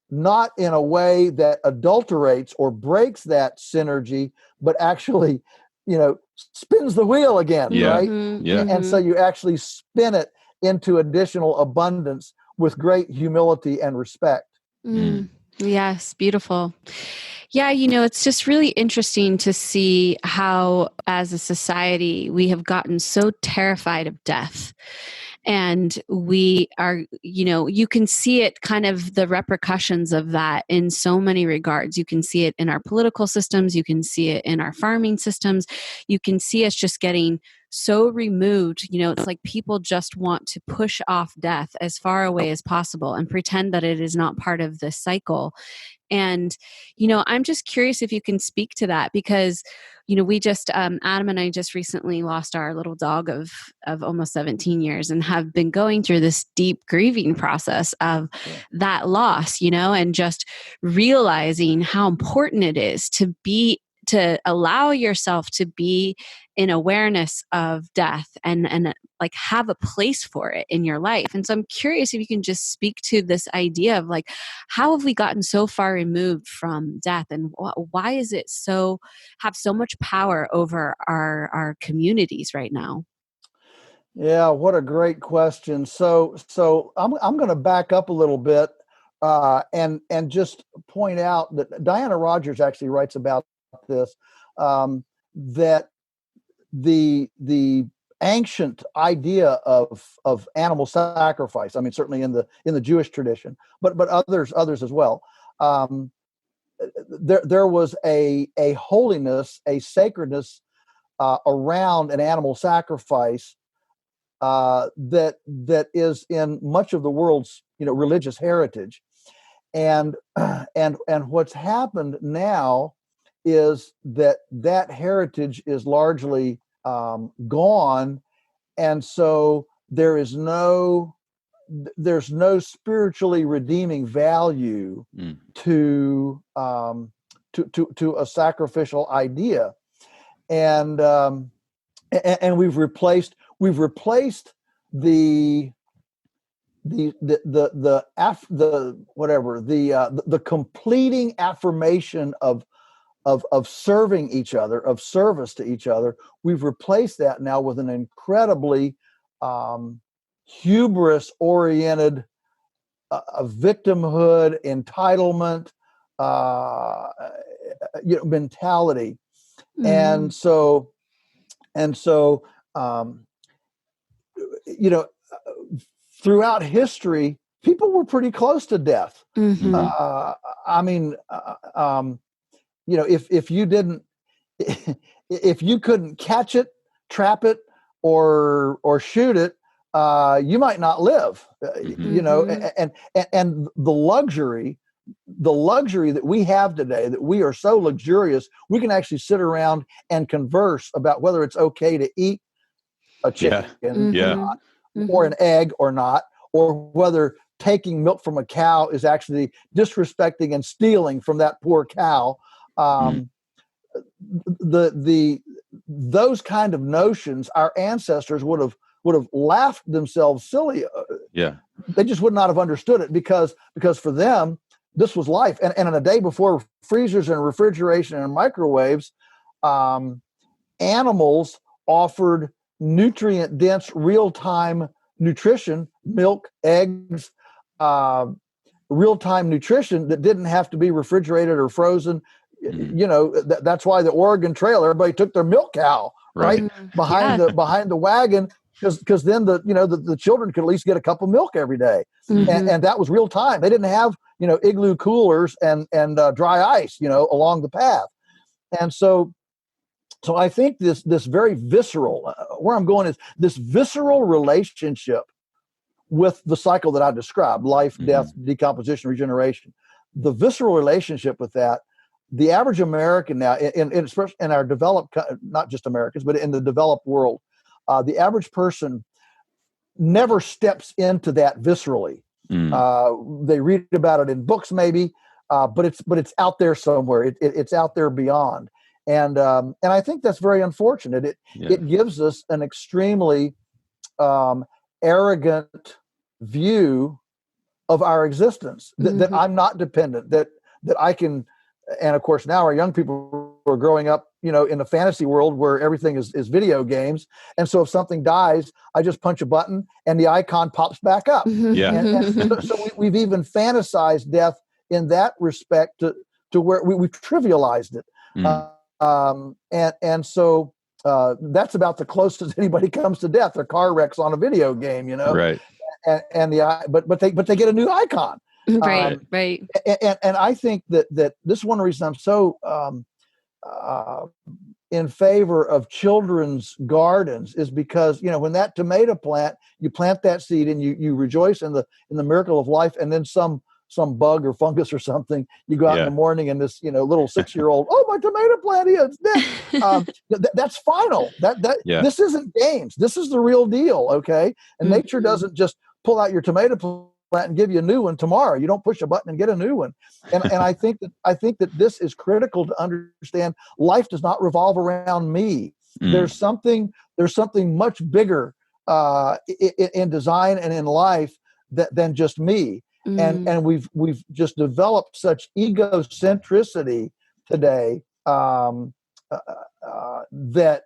not in a way that adulterates or breaks that synergy, but actually, spins the wheel again, right? Yeah. And so you actually spin it into additional abundance with great humility and respect. Yes, beautiful. Yeah, it's just really interesting to see how, as a society, we have gotten so terrified of death. And we are, you can see it, kind of the repercussions of that in so many regards. You can see it in our political systems. You can see it in our farming systems. You can see us just getting so removed. It's like people just want to push off death as far away as possible and pretend that it is not part of this cycle. And, I'm just curious if you can speak to that, because, we just, Adam and I just recently lost our little dog of almost 17 years and have been going through this deep grieving process of that loss, and just realizing how important it is to allow yourself to be in awareness of death and like have a place for it in your life. And so I'm curious if you can just speak to this idea of like, how have we gotten so far removed from death, and why is it have so much power over our communities right now? Yeah, what a great question. So I'm going to back up a little bit and just point out that Diana Rogers actually writes about this, that the ancient idea of animal sacrifice, I mean, certainly in the Jewish tradition, but others as well, there was a holiness, a sacredness around an animal sacrifice that is in much of the world's religious heritage, and what's happened now is that heritage is largely gone, and so there's no spiritually redeeming value to a sacrificial idea, and we've replaced the completing affirmation of serving each other, of service to each other. We've replaced that now with an incredibly hubris-oriented victimhood, entitlement, mentality, and so throughout history, people were pretty close to death. If you couldn't catch it, trap it, or shoot it, you might not live. And the luxury that we have today, that we are so luxurious, we can actually sit around and converse about whether it's okay to eat a chicken or an egg or not, or whether taking milk from a cow is actually disrespecting and stealing from that poor cow. Those kind of notions, our ancestors would have laughed themselves silly. They just would not have understood it because for them this was life. And in a day before freezers and refrigeration and microwaves, animals offered nutrient-dense, real-time nutrition, milk, eggs, real-time nutrition that didn't have to be refrigerated or frozen. That's why the Oregon Trail, everybody took their milk cow right behind the wagon, because then the children could at least get a cup of milk every day, and that was real time. They didn't have igloo coolers and dry ice along the path, and so I think this very visceral, where I'm going is this visceral relationship with the cycle that I described: life, death, decomposition, regeneration. The visceral relationship with that. The average American now, especially in our developed, not just Americans, but in the developed world, the average person never steps into that viscerally. They read about it in books, maybe, but it's out there somewhere. It's out there beyond, and I think that's very unfortunate. It gives us an extremely arrogant view of our existence. That I'm not dependent. That I can. And of course, now our young people are growing up, in a fantasy world where everything is video games. And so if something dies, I just punch a button and the icon pops back up. And so we've even fantasized death in that respect to where we've trivialized it. And so that's about the closest anybody comes to death. Their car wrecks on a video game, Right. But they get a new icon. Right. And I think that this is one reason I'm so in favor of children's gardens is because, when that tomato plant, you plant that seed and you rejoice in the miracle of life, and then some bug or fungus or something, you go out in the morning and this little 6-year-old, oh, my tomato plant is dead. That's final. This isn't games. This is the real deal. Okay. And nature doesn't just pull out your tomato plant and give you a new one tomorrow. You don't push a button and get a new one. And I think that this is critical to understand. Life does not revolve around me. There's something much bigger in design and in life than just me. And we've just developed such egocentricity today that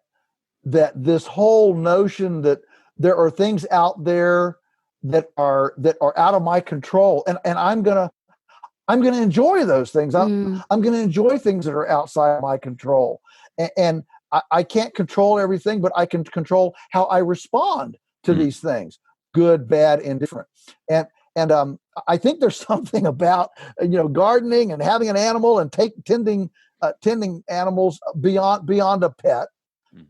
this whole notion that there are things out there that are out of my control, and I'm gonna enjoy those things. I'm gonna enjoy things that are outside my control, and I can't control everything, but I can control how I respond to these things, good, bad, indifferent, and I think there's something about gardening and having an animal and tending animals beyond a pet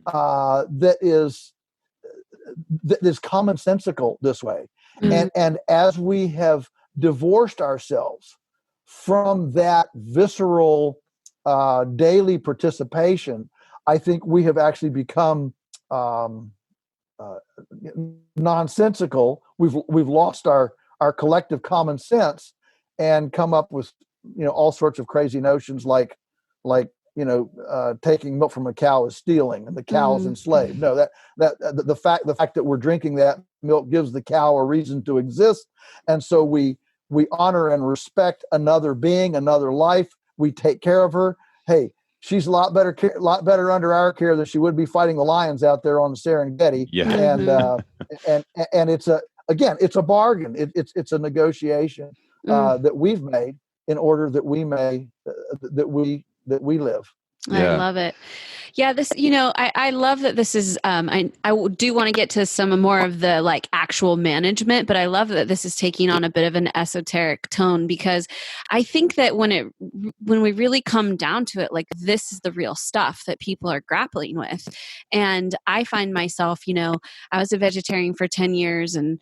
that is commonsensical this way. And as we have divorced ourselves from that visceral daily participation, I think we have actually become nonsensical. We've lost our collective common sense and come up with all sorts of crazy notions like taking milk from a cow is stealing and the cow is enslaved. No, that the fact that we're drinking that milk gives the cow a reason to exist, and so we honor and respect another being, another life. We take care of her. Hey, she's a lot better under our care than she would be fighting the lions out there on the Serengeti. Yeah. And it's a bargain. It's a negotiation that we've made in order that we may that we live. I love it. Yeah, this, I love that this is, I do want to get to some more of the actual management, but I love that this is taking on a bit of an esoteric tone, because I think that when we really come down to it, this is the real stuff that people are grappling with. And I find myself, I was a vegetarian for 10 years and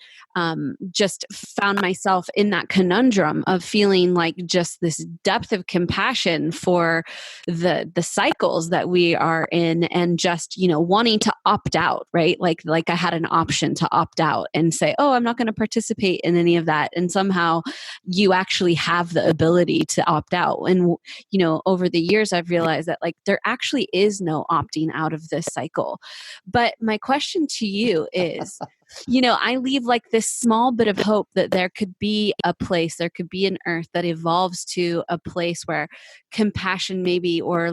just found myself in that conundrum of feeling just this depth of compassion for the cycles that we are in, and just wanting to opt out, right? Like I had an option to opt out and say, oh, I'm not going to participate in any of that, and somehow you actually have the ability to opt out. And over the years I've realized that there actually is no opting out of this cycle. But my question to you is, I leave this small bit of hope that there could be a place, there could be an earth that evolves to a place where compassion maybe, or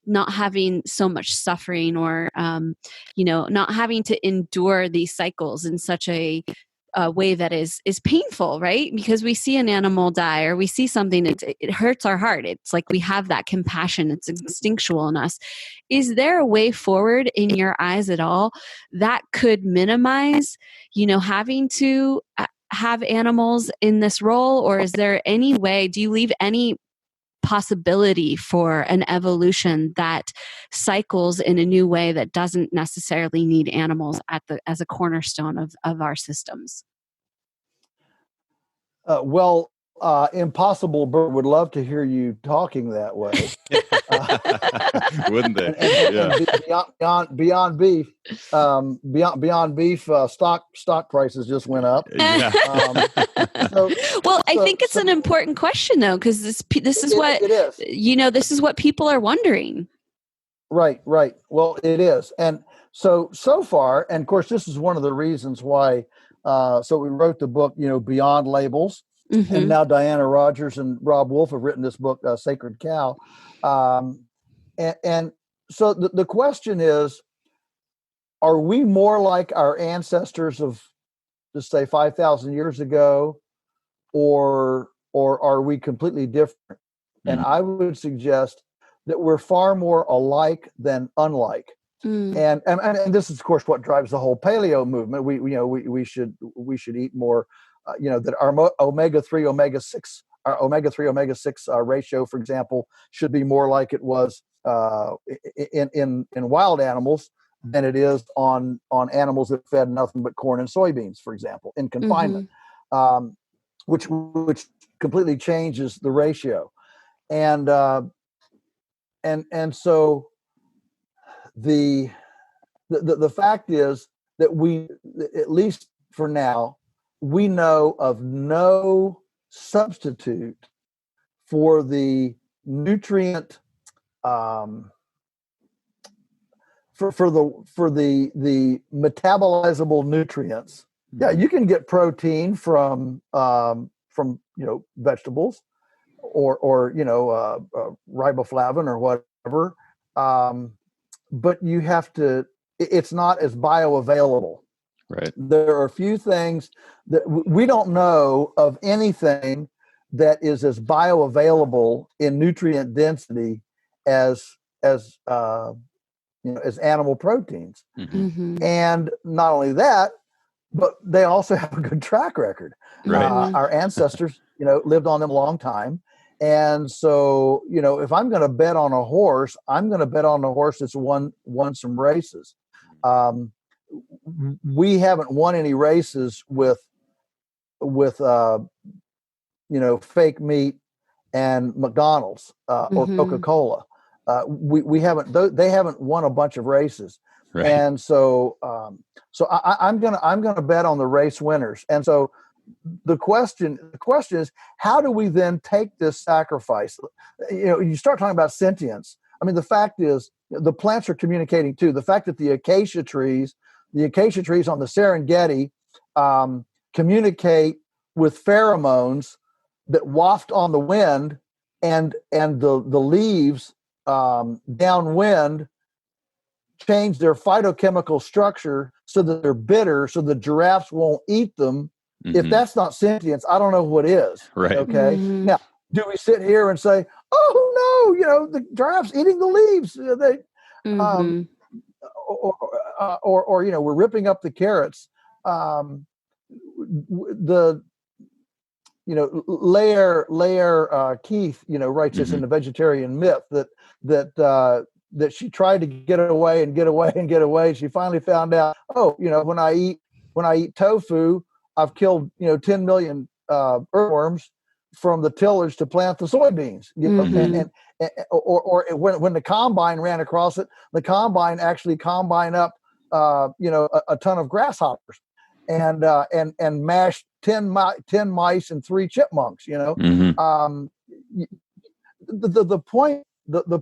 not having so much suffering, or, not having to endure these cycles in such a way that is painful, right? Because we see an animal die, or we see something, it hurts our heart. It's we have that compassion. It's instinctual in us. Is there a way forward in your eyes at all that could minimize, having to have animals in this role? Or is there any way, do you leave any possibility for an evolution that cycles in a new way that doesn't necessarily need animals as a cornerstone of our systems? Impossible Bird would love to hear you talking that way. Wouldn't they? And Beyond Beef, stock prices just went up. Yeah. I think it's an important question though, because this is what it is. This is what people are wondering. Right. Well, it is, and so far, and of course, this is one of the reasons why. So we wrote the book, Beyond Labels. Mm-hmm. And now Diana Rogers and Rob Wolf have written this book, Sacred Cow. And so the question is, are we more like our ancestors of, let's say, 5,000 years ago, or are we completely different? Mm-hmm. And I would suggest that we're far more alike than unlike. Mm. And this is, of course, what drives the whole paleo movement. We should eat more. That our omega-3, omega-6 ratio, for example, should be more like it was in wild animals than it is on animals that fed nothing but corn and soybeans, for example, in confinement, which completely changes the ratio. And so the fact is that we, at least for now, we know of no substitute for the nutrient for the metabolizable nutrients. Yeah, you can get protein from vegetables or riboflavin or whatever, but you have to. It's not as bioavailable. Right. There are a few things that we don't know of anything that is as bioavailable in nutrient density as animal proteins. And not only that, but they also have a good track record. Right. Our ancestors, lived on them a long time. And so, if I'm going to bet on a horse, I'm going to bet on a horse that's won some races. We haven't won any races with fake meat and McDonald's or Coca-Cola. We haven't. They haven't won a bunch of races, right. And so I'm gonna bet on the race winners. And so the question is, how do we then take this sacrifice? You start talking about sentience. I mean, the fact is, the plants are communicating too. The fact that the acacia trees on the Serengeti communicate with pheromones that waft on the wind, and the leaves downwind change their phytochemical structure so that they're bitter, so the giraffes won't eat them. If that's not sentience, I don't know what is. Right. Okay. Now, do we sit here and say, "Oh no, the giraffes eating the leaves"? Or we're ripping up the carrots. Lair Keith, writes this in The Vegetarian Myth that she tried to get away. She finally found out, when I eat tofu, I've killed 10 million earthworms from the tillers to plant the soybeans. Or when the combine ran across it, the combine actually combined up a ton of grasshoppers and mashed 10 mice and 3 chipmunks. The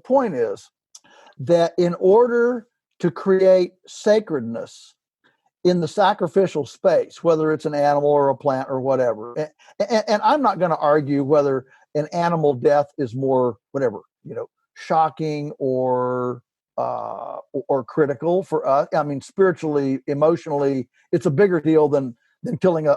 point is that in order to create sacredness in the sacrificial space, whether it's an animal or a plant or whatever, and I'm not going to argue whether an animal death is more shocking or critical for us. I mean, spiritually, emotionally, it's a bigger deal than killing a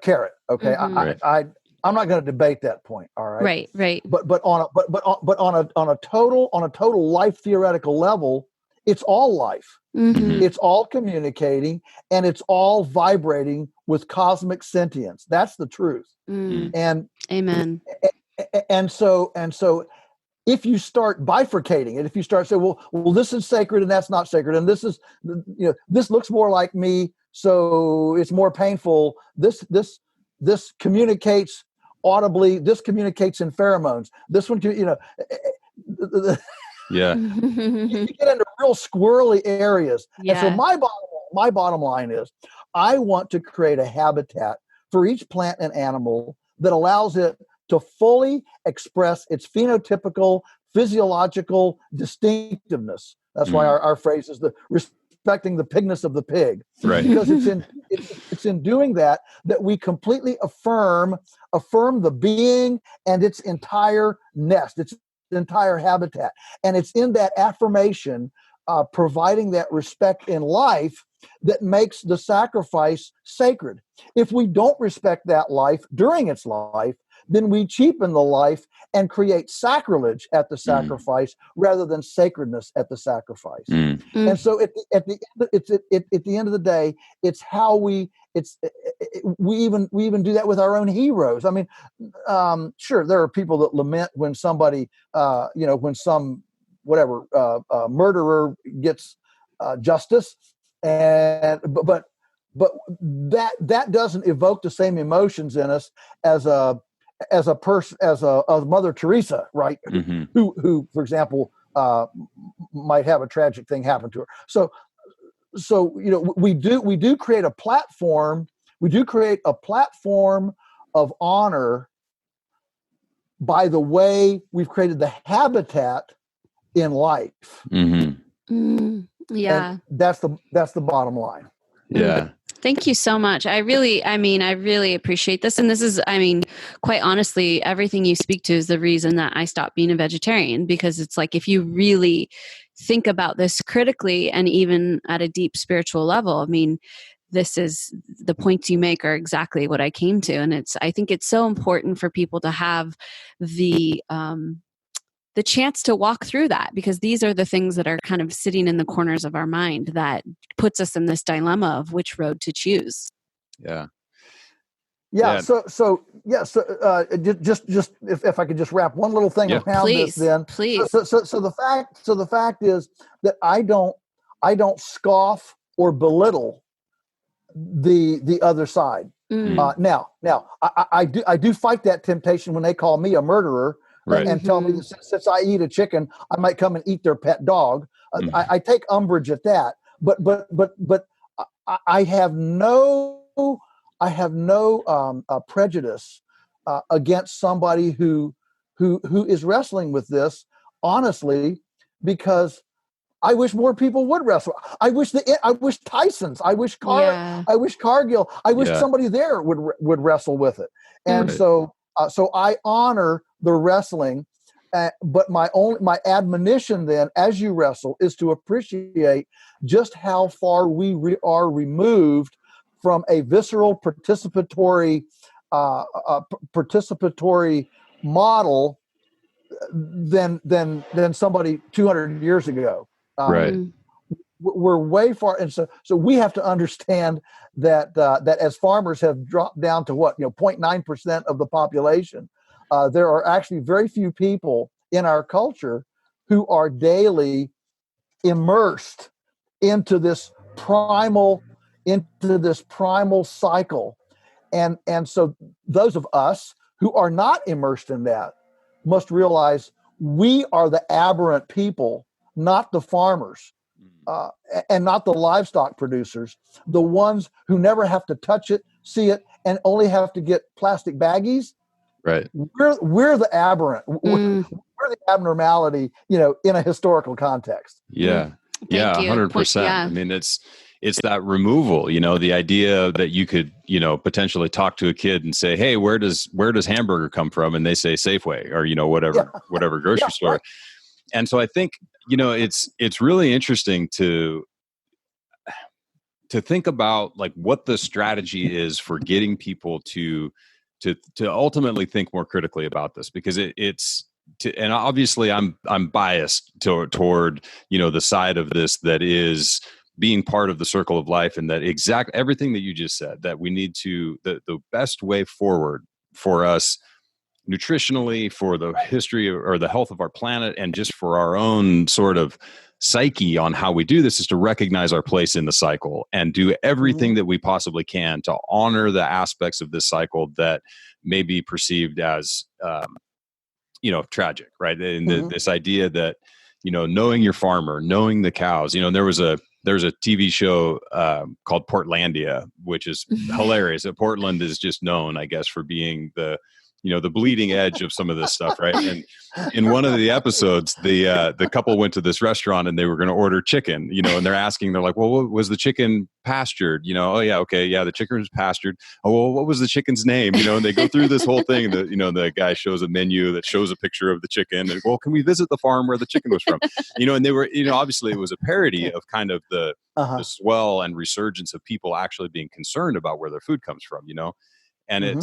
carrot. Okay, I'm not going to debate that point. All right, right. But on a total life theoretical level, it's all life. It's all communicating, and it's all vibrating with cosmic sentience. That's the truth. And amen. And so if you start bifurcating it, if you start saying, well, this is sacred and that's not sacred, and this is, this looks more like me, so it's more painful. This communicates audibly. This communicates in pheromones. This one, yeah, you get into real squirrely areas. Yeah. And so my bottom line is, I want to create a habitat for each plant and animal that allows it to fully express its phenotypical, physiological distinctiveness. That's why our phrase is the respecting the pigness of the pig. Right. Because it's in doing that we completely affirm the being and its entire nest, its entire habitat. And it's in that affirmation, providing that respect in life, that makes the sacrifice sacred. If we don't respect that life during its life, then we cheapen the life and create sacrilege at the sacrifice rather than sacredness at the sacrifice. And so at the end of the day, it's how we we even do that with our own heroes. I mean, sure, there are people that lament when somebody, when some murderer gets justice, but that doesn't evoke the same emotions in us as a person, as a Mother Teresa, right? Mm-hmm. Who, for example, might have a tragic thing happen to her. So we do create a platform. We do create a platform of honor by the way we've created the habitat in life. Mm-hmm. Yeah, and that's the bottom line. Yeah. Thank you so much. I really appreciate this. And this is, quite honestly, everything you speak to is the reason that I stopped being a vegetarian, because it's like, if you really think about this critically and even at a deep spiritual level, this is the points you make are exactly what I came to. And I think it's so important for people to have the chance to walk through that, because these are the things that are kind of sitting in the corners of our mind that puts us in this dilemma of which road to choose. Yeah. So just if I could just wrap one little thing around this, then please. So the fact is that I don't scoff or belittle the other side. Now I do fight that temptation when they call me a murderer. Right. And tell me that since I eat a chicken, I might come and eat their pet dog. I take umbrage at that, but I have no prejudice against somebody who is wrestling with this honestly, because I wish more people would wrestle. I wish Tyson's. I wish Cargill. I wish somebody there would wrestle with it. And so I honor the wrestling, but my admonition then, as you wrestle, is to appreciate just how far we are removed from a visceral participatory model than somebody 200 years ago. Right. We're way far, and so we have to understand that as farmers have dropped down to 0.9% of the population, there are actually very few people in our culture who are daily immersed into this primal cycle, and so those of us who are not immersed in that must realize we are the aberrant people, not the farmers. And not the livestock producers, the ones who never have to touch it, see it, and only have to get plastic baggies. Right. We're the aberrant. We're the abnormality, in a historical context. Yeah. Yeah. 100%. Yeah. It's that removal, the idea that you could, potentially talk to a kid and say, hey, where does hamburger come from? And they say Safeway or, whatever grocery store. Right. And so I think, it's really interesting to think about like what the strategy is for getting people to ultimately think more critically about this, because and obviously I'm biased toward, the side of this that is being part of the circle of life, and that everything that you just said, that we need to, the best way forward for us nutritionally, for the history or the health of our planet, and just for our own sort of psyche on how we do this, is to recognize our place in the cycle and do everything that we possibly can to honor the aspects of this cycle that may be perceived as, tragic, right? And this idea that, knowing your farmer, knowing the cows, there was a TV show called Portlandia, which is hilarious. Portland is just known, I guess, for being the bleeding edge of some of this stuff, right? And in one of the episodes, the couple went to this restaurant and they were going to order chicken, and they're like, well, was the chicken pastured? Oh yeah, okay, yeah, the chicken was pastured. Oh, well, what was the chicken's name? And they go through this whole thing. The guy shows a menu that shows a picture of the chicken. And, well, can we visit the farm where the chicken was from? And they were, obviously it was a parody of kind of the swell and resurgence of people actually being concerned about where their food comes from, and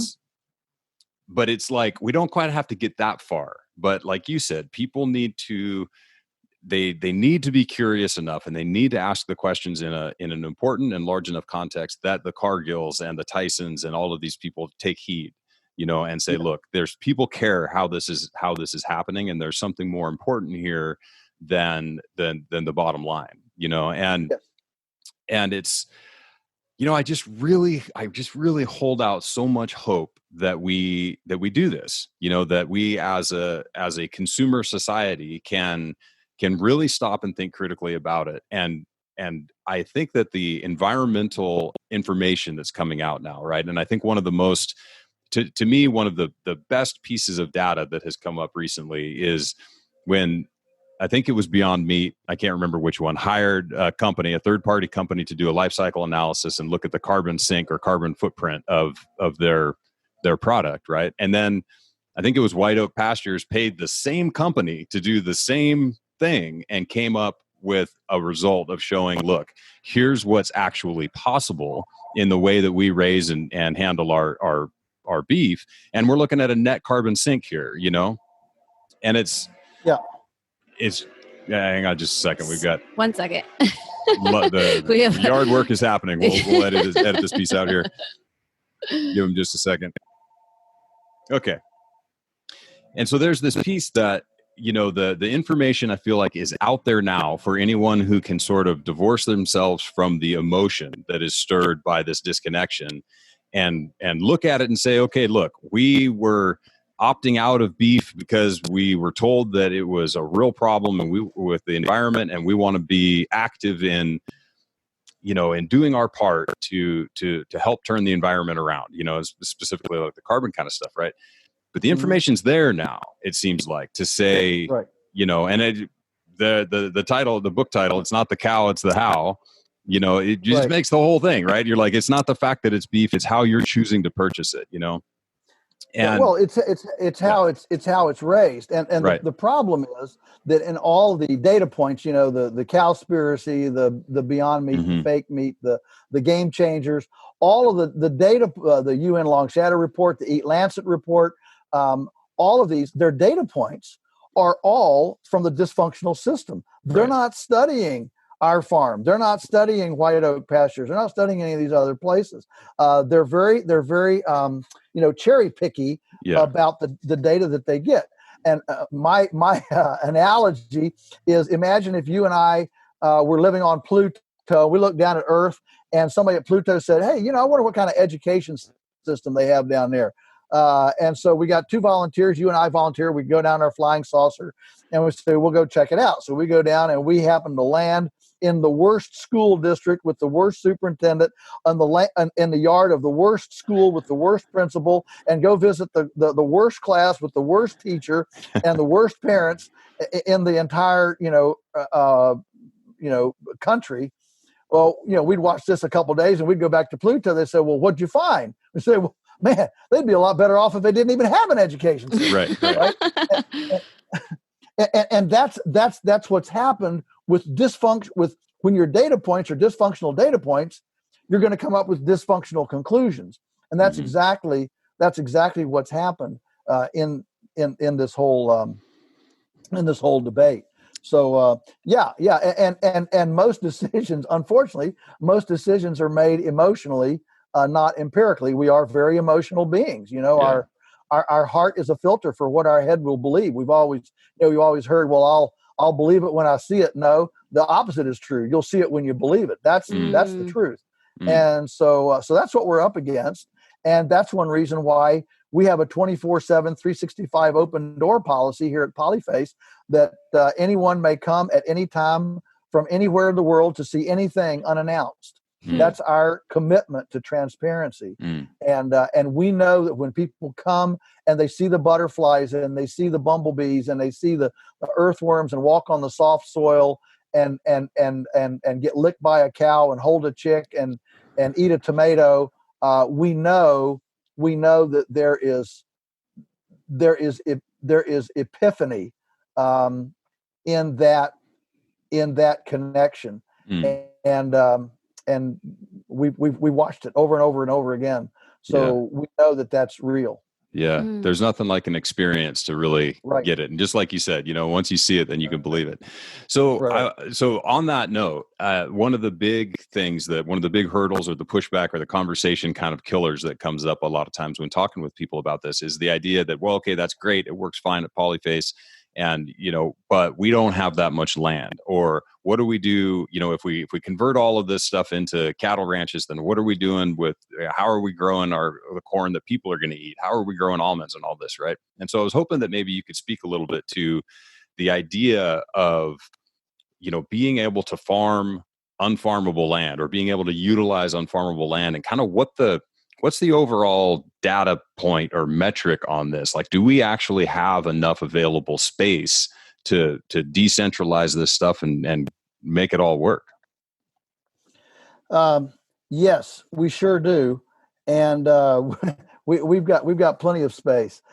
but it's like, we don't quite have to get that far. But like you said, people need to they need to be curious enough, and they need to ask the questions in an important and large enough context that the Cargills and the Tysons and all of these people take heed, and say, look, there's people care how this is happening, and there's something more important here than the bottom line, and it's, I just really hold out so much hope that we do this, that we as a consumer society can really stop and think critically about it. And I think that the environmental information that's coming out now, right? And I think one of the most, to me, one of the best pieces of data that has come up recently is when, I think it was Beyond Meat, I can't remember which one, hired a third-party company to do a life cycle analysis and look at the carbon sink or carbon footprint of their product, right? And then I think it was White Oak Pastures paid the same company to do the same thing and came up with a result of showing, look, here's what's actually possible in the way that we raise and handle our beef. And we're looking at a net carbon sink here, and it's hang on just a second. We've got 1 second. The yard work is happening. We'll edit this piece out here. Give him just a second. Okay. And so there's this piece that, the information I feel like is out there now for anyone who can sort of divorce themselves from the emotion that is stirred by this disconnection and look at it and say, okay, look, we were opting out of beef because we were told that it was a real problem with the environment, and we want to be active in doing our part to help turn the environment around, specifically like the carbon kind of stuff, right? But the information's there now, it seems like, to say, right. And the title, the book title, it's not the cow, it's the how. It just makes the whole thing, right? You're like, it's not the fact that it's beef, it's how you're choosing to purchase it, And it's how it's raised, and right. the problem is that in all the data points, the cowspiracy, the Beyond Meat, the fake meat, the game changers, all of the data, the UN Long Shadow report, the Eat Lancet report, all of these, their data points are all from the dysfunctional system. They're not studying our farm. They're not studying White Oak Pastures. They're not studying any of these other places. They're very cherry picky about the data that they get. And my analogy is, imagine if you and I were living on Pluto. We looked down at Earth, and somebody at Pluto said, "Hey, I wonder what kind of education system they have down there." And so we got two volunteers. You and I volunteer. We go down our flying saucer, and we say, we'll go check it out. So we go down, and we happen to land in the worst school district with the worst superintendent, in the yard of the worst school with the worst principal, and go visit the worst class with the worst teacher and the worst parents in the entire country. Well, we'd watch this a couple of days, and we'd go back to Pluto. They said, "Well, what'd you find?" We say, "Well, man, they'd be a lot better off if they didn't even have an education system." Right. And that's what's happened with dysfunction. When your data points are dysfunctional data points, you're going to come up with dysfunctional conclusions, and that's exactly what's happened in this whole debate. So and most decisions, unfortunately, are made emotionally, not empirically. We are very emotional beings. Our heart is a filter for what our head will believe. We've always heard, well, I'll believe it when I see it. No, the opposite is true. You'll see it when you believe it. That's the truth. And so that's what we're up against. And that's one reason why we have a 24/7, 365 open door policy here at Polyface, that anyone may come at any time from anywhere in the world to see anything unannounced. That's our commitment to transparency. And we know that when people come and they see the butterflies and they see the bumblebees and they see the earthworms and walk on the soft soil and get licked by a cow and hold a chick and eat a tomato, we know that there is epiphany in that connection. And we watched it over and over and over again. So we know that that's real. Yeah. There's nothing like an experience to really get it. And just like you said, once you see it, then you can believe it. So, so on that note, one of the big hurdles or the pushback or the conversation kind of killers that comes up a lot of times when talking with people about this is the idea that, well, okay, that's great. It works fine at Polyface. And, but we don't have that much land. Or what do we do, if we convert all of this stuff into cattle ranches, then what are we doing with, how are we growing the corn that people are going to eat? How are we growing almonds and all this, right? And so I was hoping that maybe you could speak a little bit to the idea of, being able to farm unfarmable land or being able to utilize unfarmable land and kind of what's the overall data point or metric on this? Like, do we actually have enough available space to decentralize this stuff and make it all work? Yes, we sure do. And we've got plenty of space.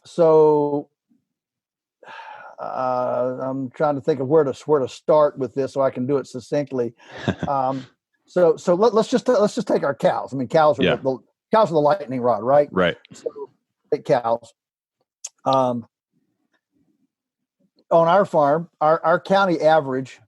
So I'm trying to think of where to start with this so I can do it succinctly. So let's just take our cows. I mean, cows are the cows are the lightning rod, right? Right. So take cows. On our farm, our county average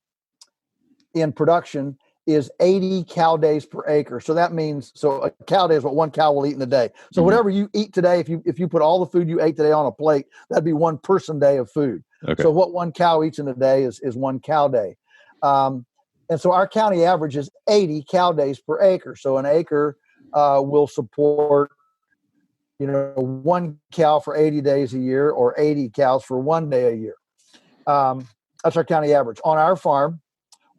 in production is 80 cow days per acre. So that means a cow day is what one cow will eat in a day. So whatever you eat today, if you put all the food you ate today on a plate, that'd be one person day of food. Okay. So what one cow eats in a day is one cow day. And so our county average is 80 cow days per acre. So an acre will support, one cow for 80 days a year or 80 cows for 1 day a year. That's our county average. On our farm,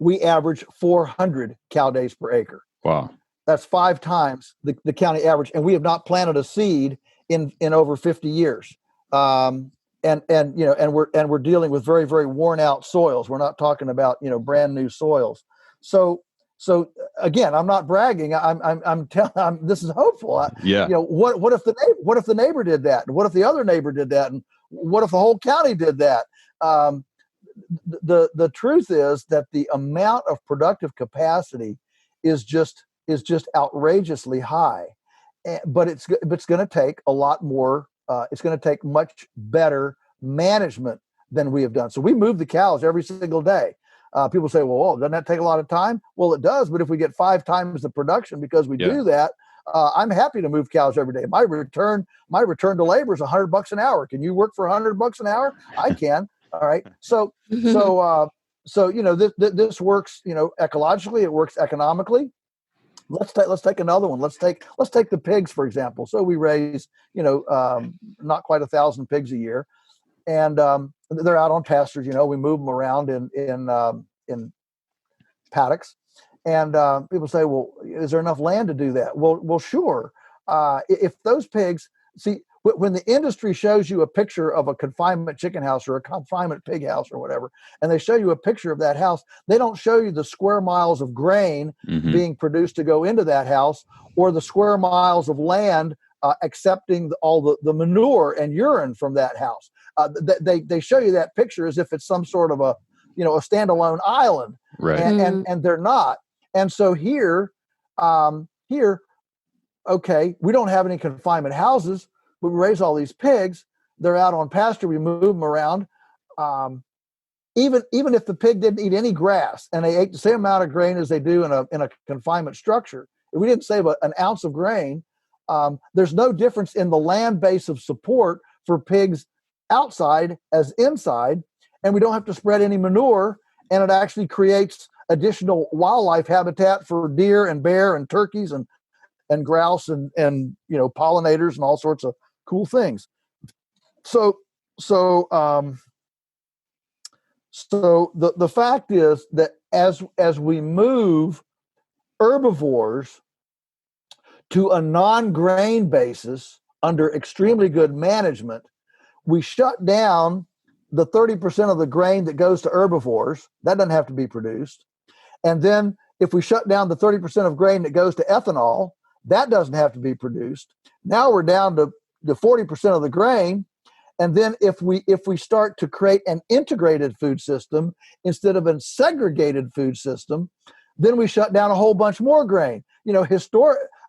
we average 400 cow days per acre. Wow. That's 5 times the county average. And we have not planted a seed in over 50 years. And we're dealing with very, very worn out soils. We're not talking about, brand new soils. So again, I'm not bragging. I'm telling. This is hopeful. What if the neighbor did that? And what if the other neighbor did that? And what if the whole county did that? The truth is that the amount of productive capacity is just outrageously high, but it's going to take a lot more. It's going to take much better management than we have done. So we move the cows every single day. People say, well, doesn't that take a lot of time? Well, it does, but if we get 5 times the production because we do that, I'm happy to move cows every day. My return to labor is $100 an hour. Can you work for $100 an hour? I can. All right. So this works, ecologically, it works economically. Let's take another one. Let's take the pigs, for example. So we raise, not quite 1,000 pigs a year, and they're out on pastures. We move them around in paddocks, and people say, well, is there enough land to do that? Well, sure. If those pigs, see, when the industry shows you a picture of a confinement chicken house or a confinement pig house or whatever, and they show you a picture of that house, they don't show you the square miles of grain being produced to go into that house or the square miles of land accepting all the manure and urine from that house. They show you that picture as if it's some sort of a standalone island, right? And they're not. And so here, okay, we don't have any confinement houses, but we raise all these pigs. They're out on pasture. We move them around. Even if the pig didn't eat any grass and they ate the same amount of grain as they do in a confinement structure, if we didn't save an ounce of grain, there's no difference in the land base of support for pigs outside as inside, and we don't have to spread any manure, and it actually creates additional wildlife habitat for deer and bear and turkeys and grouse and pollinators and all sorts of cool things. So the fact is that as we move herbivores to a non-grain basis under extremely good management, we shut down the 30% of the grain that goes to herbivores. That doesn't have to be produced. And then if we shut down the 30% of grain that goes to ethanol, that doesn't have to be produced. Now we're down to the 40% of the grain. And then if we start to create an integrated food system instead of a segregated food system, then we shut down a whole bunch more grain.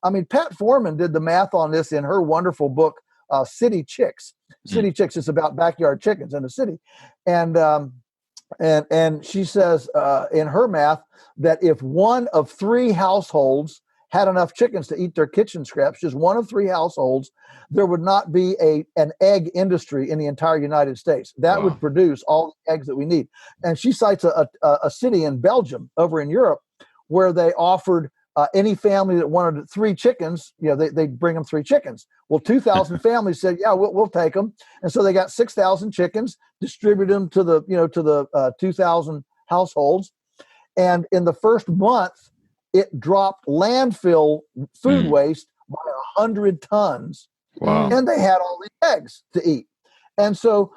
I mean, Pat Foreman did the math on this in her wonderful book, City Chicks. City Chicks is about backyard chickens in the city. And she says in her math that if one of 3 households had enough chickens to eat their kitchen scraps, just one of 3 households, there would not be an egg industry in the entire United States. That would produce all the eggs that we need. And she cites a city in Belgium over in Europe where they offered any family that wanted 3 chickens, they'd bring them 3 chickens. Well, 2,000 families said, yeah, we'll take them. And so they got 6,000 chickens, distributed them to the 2,000 households. And in the first month, it dropped landfill food waste by 100 tons. Wow. And they had all the eggs to eat. And so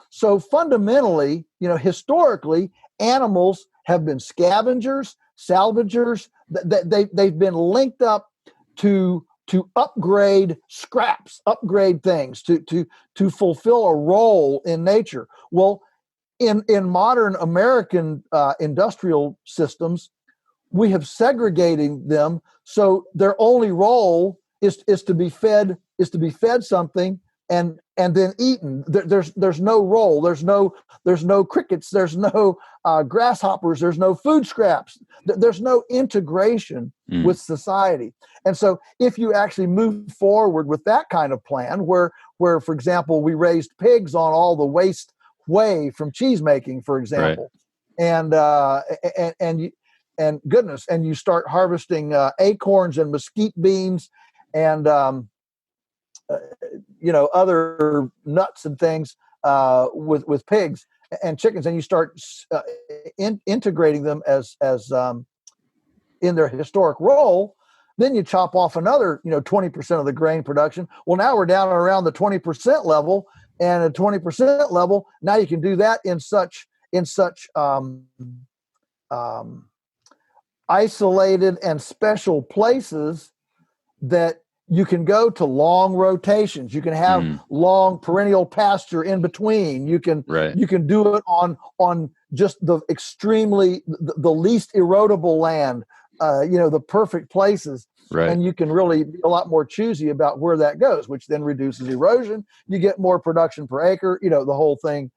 fundamentally, historically, animals have been scavengers, salvagers. They've been linked up to upgrade scraps, upgrade things, to fulfill a role in nature. Well, in modern American industrial systems, we have segregated them, so their only role is to be fed something and then eaten. There's no role. There's no crickets. There's no grasshoppers. There's no food scraps. There's no integration with society. And so, if you actually move forward with that kind of plan, where for example we raised pigs on all the waste whey from cheese making, for example, and goodness, and you start harvesting acorns and mesquite beans and other nuts and things with pigs and chickens, and you start integrating them as in their historic role. Then you chop off another 20% of the grain production. Well, now we're down around the 20% level, and at 20% level, now you can do that in such isolated and special places that you can go to long rotations. You can have long perennial pasture in between. You can do it on just the least erodible land, the perfect places. Right. And you can really be a lot more choosy about where that goes, which then reduces erosion. You get more production per acre. The whole thing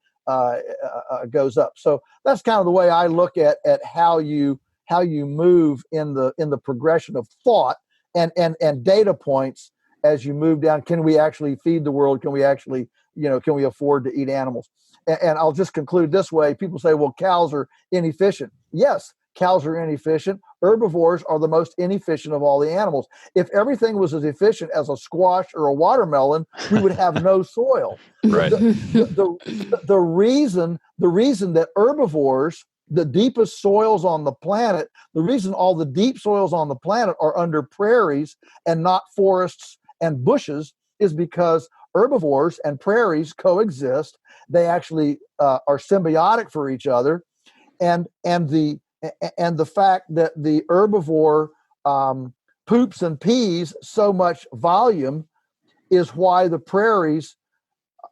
goes up. So that's kind of the way I look at how you move in the progression of thought and data points as you move down. Can we actually feed the world? Can we actually, can we afford to eat animals? And I'll just conclude this way. People say, well, cows are inefficient. Yes, cows are inefficient. Herbivores are the most inefficient of all the animals. If everything was as efficient as a squash or a watermelon, we would have no soil. Right. The reason that herbivores, the deepest soils on the planet, the reason all the deep soils on the planet are under prairies and not forests and bushes is because herbivores and prairies coexist. They actually are symbiotic for each other, and the fact that the herbivore poops and pees so much volume is why the prairies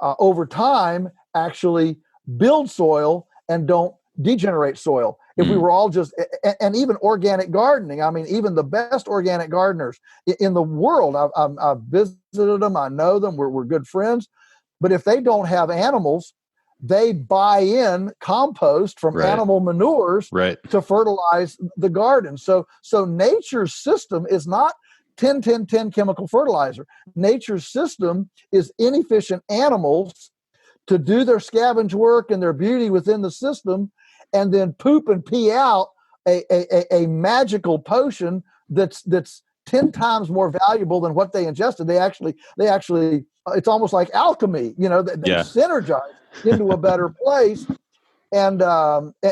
over time actually build soil and don't degenerate soil. If we were all just, and even organic gardening, I mean, even the best organic gardeners in the world, I've visited them, I know them, we're good friends, but if they don't have animals, they buy in compost from animal manures to fertilize the garden. So nature's system is not 10-10-10 chemical fertilizer. Nature's system is inefficient animals to do their scavenge work and their beauty within the system, and then poop and pee out a magical potion that's 10 times more valuable than what they ingested. They actually it's almost like alchemy, they synergize into a better place and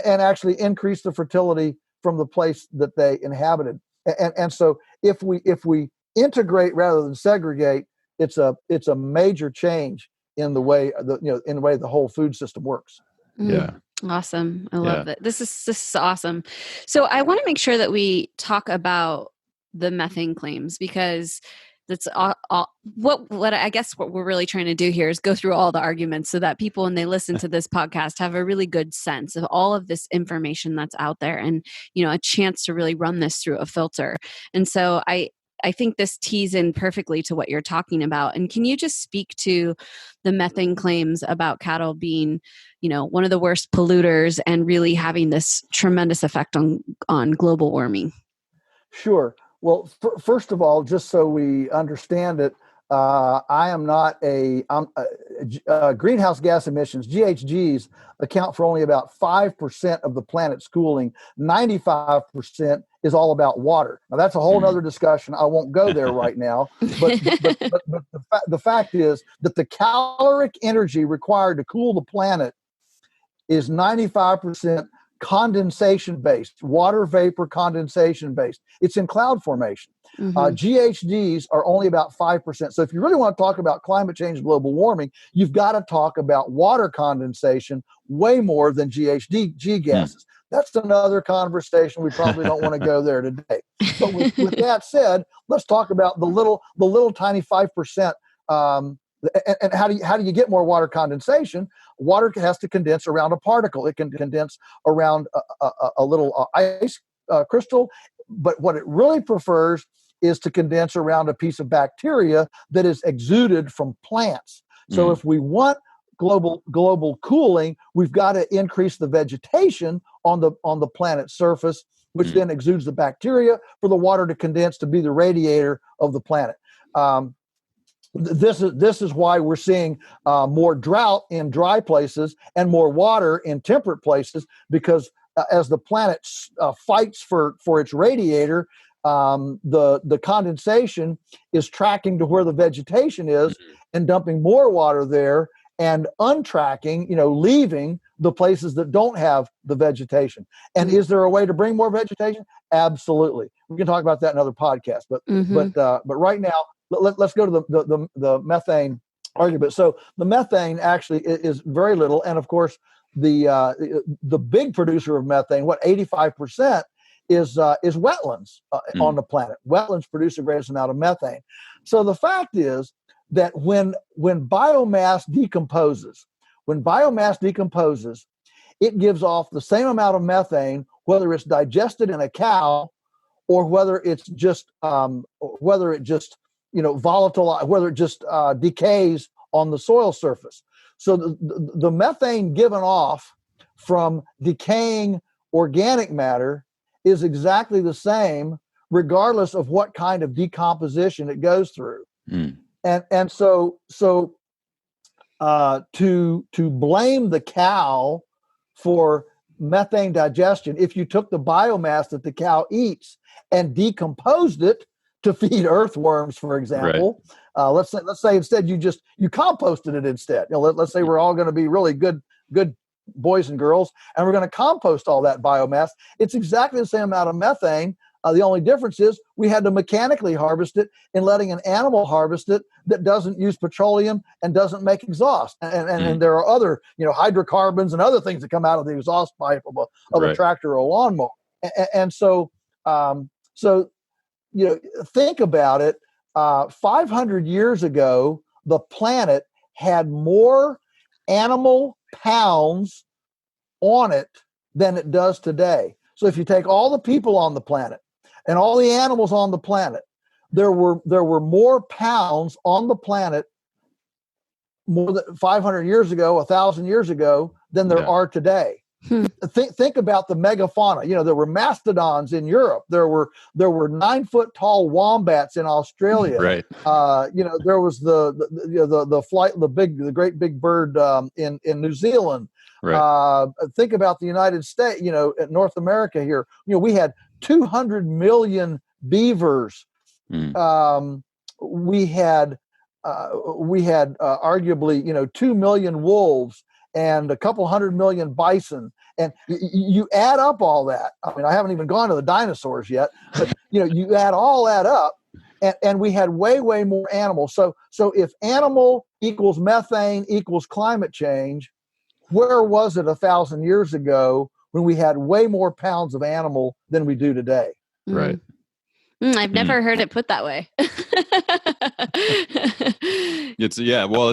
actually increase the fertility from the place that they inhabited. And so if we integrate rather than segregate, it's a major change in the way the whole food system works. Yeah. Awesome. I love it. This is awesome. So I want to make sure that we talk about the methane claims, because that's what I guess what we're really trying to do here is go through all the arguments so that people, when they listen to this podcast, have a really good sense of all of this information that's out there and, a chance to really run this through a filter. And so I think this tees in perfectly to what you're talking about. And can you just speak to the methane claims about cattle being, one of the worst polluters and really having this tremendous effect on global warming? Sure. Well, first of all, just so we understand it, I am not greenhouse gas emissions, GHGs, account for only about 5% of the planet's cooling. 95% is all about water. Now, that's a whole other discussion. I won't go there right now. But the fact is that the caloric energy required to cool the planet is 95% condensation based, water vapor condensation based. It's in cloud formation. GHGs are only about 5%. So if you really want to talk about climate change, global warming, you've got to talk about water condensation way more than GHG gases. That's another conversation. We probably don't want to go there today. But with that said, let's talk about the little tiny 5%. And how do you get more water condensation? Water has to condense around a particle. It can condense around a little ice crystal, but what it really prefers is to condense around a piece of bacteria that is exuded from plants. So if we want global cooling, we've got to increase the vegetation on the planet's surface, which then exudes the bacteria for the water to condense to be the radiator of the planet. This is why we're seeing more drought in dry places and more water in temperate places, because as the planet fights for its radiator, the condensation is tracking to where the vegetation is and dumping more water there and untracking, leaving the places that don't have the vegetation. And is there a way to bring more vegetation? Absolutely. We can talk about that in another podcast. But right now, let's go to the methane argument. So the methane actually is very little, and of course, the big producer of methane, 85%, is wetlands on the planet. Wetlands produce the greatest amount of methane. So the fact is that when biomass decomposes, it gives off the same amount of methane, whether it's digested in a cow or whether it just decays on the soil surface. So the methane given off from decaying organic matter is exactly the same, regardless of what kind of decomposition it goes through. And so to blame the cow for methane digestion, if you took the biomass that the cow eats and decomposed it to feed earthworms, for example, let's say instead you composted it instead. Let's say we're all going to be really good boys and girls, and we're going to compost all that biomass. It's exactly the same amount of methane. The only difference is we had to mechanically harvest it and letting an animal harvest it that doesn't use petroleum and doesn't make exhaust. And there are other, hydrocarbons and other things that come out of the exhaust pipe of a tractor or a lawnmower. And so think about it. 500 years ago, the planet had more animal pounds on it than it does today. So if you take all the people on the planet and all the animals on the planet, there were more pounds on the planet more than 500 years ago, 1,000 years ago, than there are today. Think about the megafauna. There were mastodons in Europe. There were 9-foot tall wombats in Australia. Right. There was the great big bird in New Zealand. Right. Think about the United States. North America here. We had 200 million beavers. We had arguably 2 million wolves and a couple 100 million bison. And you add up all that. I mean, I haven't even gone to the dinosaurs yet, but you add all that up, and we had way more animals. So if animal equals methane equals climate change, where was it 1,000 years ago when we had way more pounds of animal than we do today? Right. I've never heard it put that way. It's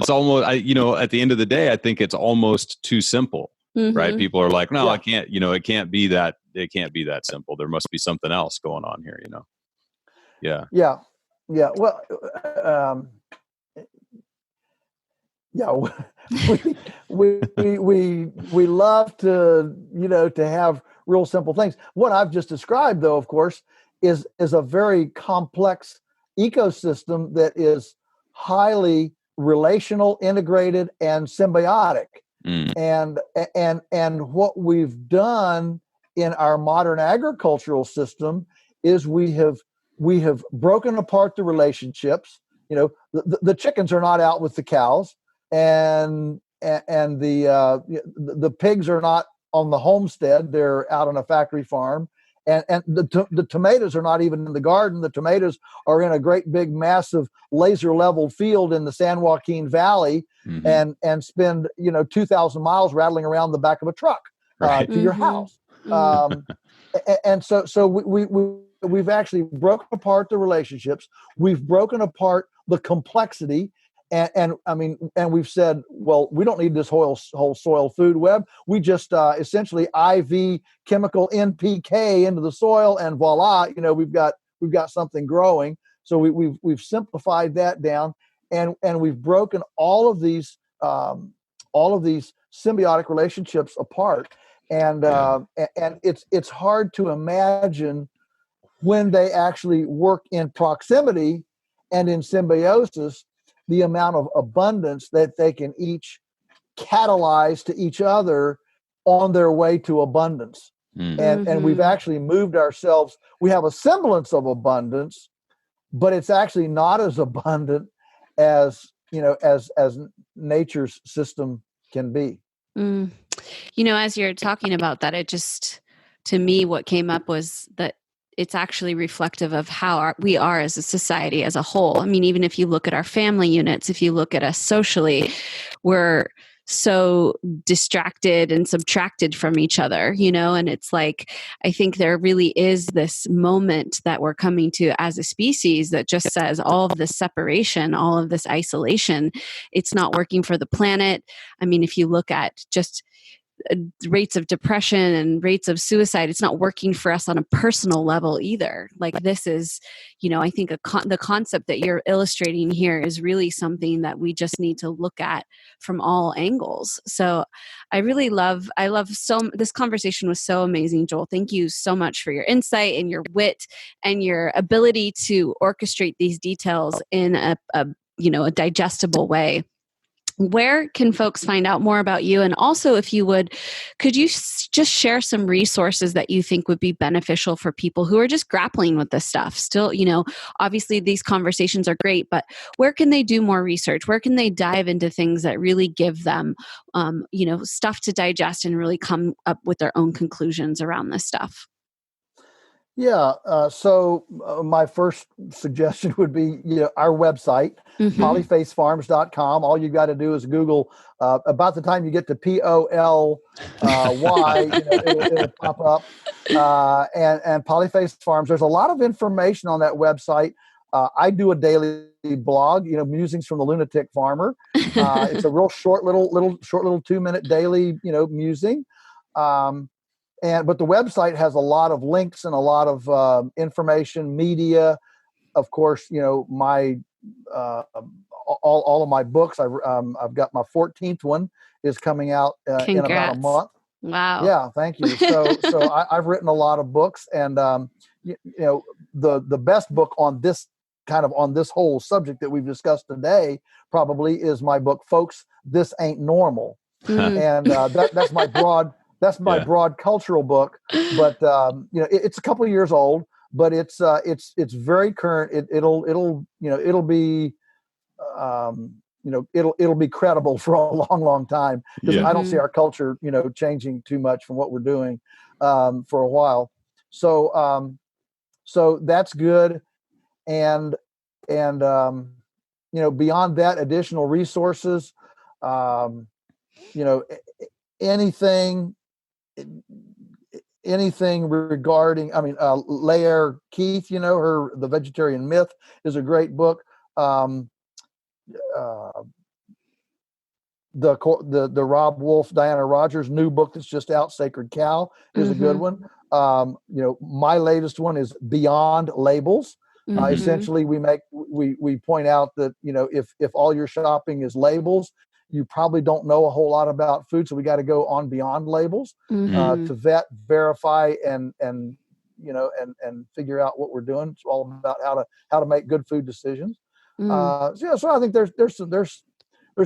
almost, at the end of the day, I think it's almost too simple, right? People are like, no, I can't, it can't be that simple. There must be something else going on here, Yeah. Yeah. Yeah. Well, yeah, we love to, to have real simple things. What I've just described, though, of course, is a very complex ecosystem that is highly relational, integrated, and symbiotic. And what we've done in our modern agricultural system is we have broken apart the relationships. The chickens are not out with the cows, and the pigs are not on the homestead; they're out on a factory farm. And the tomatoes are not even in the garden. The tomatoes are in a great big massive laser level field in the San Joaquin Valley, and spend 2,000 miles rattling around the back of a truck to your house. And so we've actually broken apart the relationships. We've broken apart the complexity. And we've said, well, we don't need this whole soil food web. We just essentially IV chemical NPK into the soil, and voila, we've got something growing. So we've simplified that down, and we've broken all of these symbiotic relationships apart. And it's hard to imagine when they actually work in proximity and in symbiosis, the amount of abundance that they can each catalyze to each other on their way to abundance. And we've actually moved ourselves. We have a semblance of abundance, but it's actually not as abundant as nature's system can be. As you're talking about that, it just, to me, what came up was that it's actually reflective of how we are as a society as a whole. I mean, even if you look at our family units, if you look at us socially, we're so distracted and subtracted from each other, and it's like, I think there really is this moment that we're coming to as a species that just says all of this separation, all of this isolation, it's not working for the planet. I mean, if you look at just rates of depression and rates of suicide, it's not working for us on a personal level either. Like, this is, I think the concept that you're illustrating here is really something that we just need to look at from all angles. So I love this conversation was so amazing, Joel. Thank you so much for your insight and your wit and your ability to orchestrate these details in a digestible way. Where can folks find out more about you? And also, if you would, could you just share some resources that you think would be beneficial for people who are just grappling with this stuff? Still, obviously these conversations are great, but where can they do more research? Where can they dive into things that really give them, stuff to digest and really come up with their own conclusions around this stuff? Yeah. So my first suggestion would be, our website, polyfacefarms.com. All you got to do is Google. About the time you get to POLY, it'll pop up. And Polyface Farms. There's a lot of information on that website. I do a daily blog, musings from the Lunatic Farmer. It's a real short little 2-minute daily, musing. But the website has a lot of links and a lot of information, media. Of course, my all of my books. I've got my 14th one is coming out in about a month. Wow! Yeah, thank you. So I've written a lot of books, and the best book on this whole subject that we've discussed today probably is my book, Folks, This Ain't Normal, and that's my broad. That's my broad cultural book, but it's a couple of years old, but it's very current. It'll be credible for a long, long time, because I don't see our culture changing too much from what we're doing for a while. So that's good, and beyond that, additional resources, anything regarding, Lair Keith, The Vegetarian Myth is a great book. The Rob Wolf, Diana Rogers new book that's just out, Sacred Cow, is a good one. My latest one is Beyond Labels. Essentially, we point out that, if all your shopping is labels, you probably don't know a whole lot about food. So we got to go on beyond labels to vet, verify, and figure out what we're doing. It's all about how to make good food decisions. So I think there's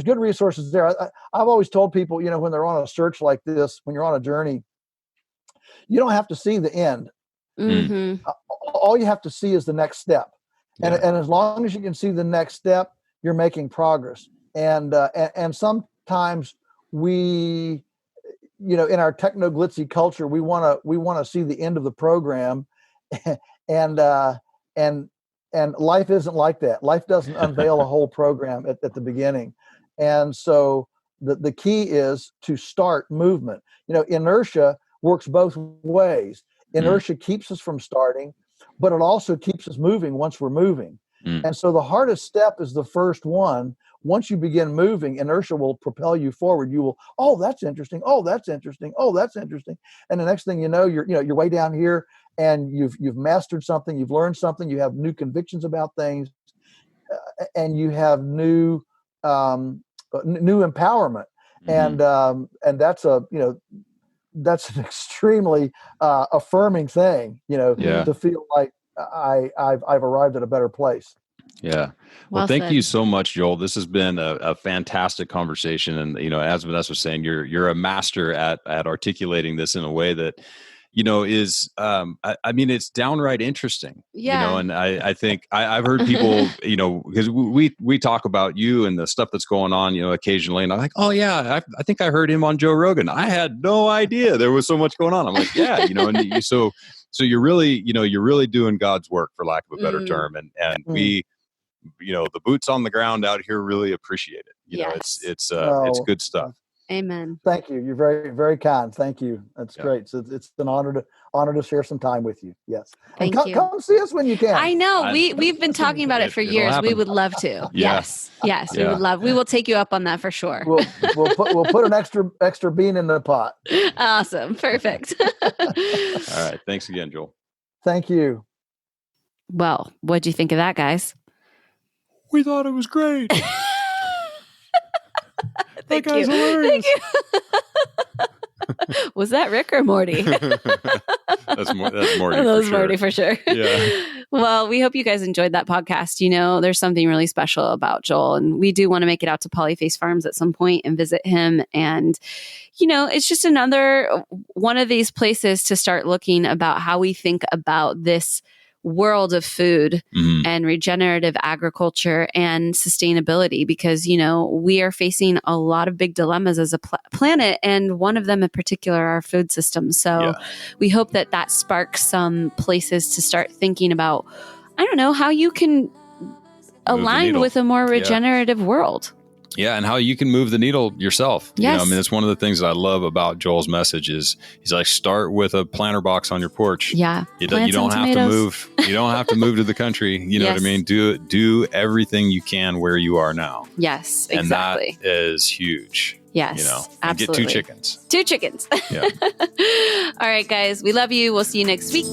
good resources there. I've always told people, when they're on a search like this, when you're on a journey, you don't have to see the end. All you have to see is the next step. And as long as you can see the next step, you're making progress. And sometimes we, in our techno-glitzy culture, we want to see the end of the program, and life isn't like that. Life doesn't unveil a whole program at the beginning. And so the key is to start movement. Inertia works both ways. Inertia keeps us from starting, but it also keeps us moving once we're moving. And so the hardest step is the first one. Once you begin moving, inertia will propel you forward. You will, oh, that's interesting. Oh, that's interesting. Oh, that's interesting. And the next thing you know, you're way down here, and you've mastered something. You've learned something. You have new convictions about things, and you have new empowerment. And that's that's an extremely affirming thing. To feel like I've arrived at a better place. Yeah. Well, thank you so much, Joel. This has been a fantastic conversation. And, as Vanessa was saying, you're a master at articulating this in a way that, is, it's downright interesting, and I think I've heard people, because we talk about you and the stuff that's going on, occasionally. And I'm like, oh yeah, I think I heard him on Joe Rogan. I had no idea there was so much going on. I'm like, yeah, and so you're really, you're really doing God's work, for lack of a better term. And we, the boots on the ground out here really appreciate it. It's good stuff. Amen. Thank you. You're very, very kind. Thank you. That's great. So it's an honor to share some time with you. Yes. Thank you. Come see us when you can. I know. We've been talking about it for years. We would love to. Yes. We would love. We will take you up on that for sure. We'll put an extra bean in the pot. Awesome. Perfect. All right. Thanks again, Joel. Thank you. Well, what'd you think of that, guys? We thought it was great. Thank you. Thank you. Was that Rick or Morty? That's Morty. That was Morty for sure. Yeah. Well, we hope you guys enjoyed that podcast. There's something really special about Joel, and we do want to make it out to Polyface Farms at some point and visit him. And, it's just another one of these places to start looking about how we think about this world of food and regenerative agriculture and sustainability, because, we are facing a lot of big dilemmas as a planet, and one of them in particular, our food system. So we hope that sparks some places to start thinking about, I don't know, how you can align with a more regenerative world. Yeah, and how you can move the needle yourself. Yes. It's one of the things that I love about Joel's message is he's like, start with a planter box on your porch. Yeah. You don't have to move. You don't have to move to the country. You know what I mean? Do everything you can where you are now. Yes, exactly. And that is huge. Yes, absolutely. Get 2 chickens. 2 chickens. Yeah. All right, guys. We love you. We'll see you next week.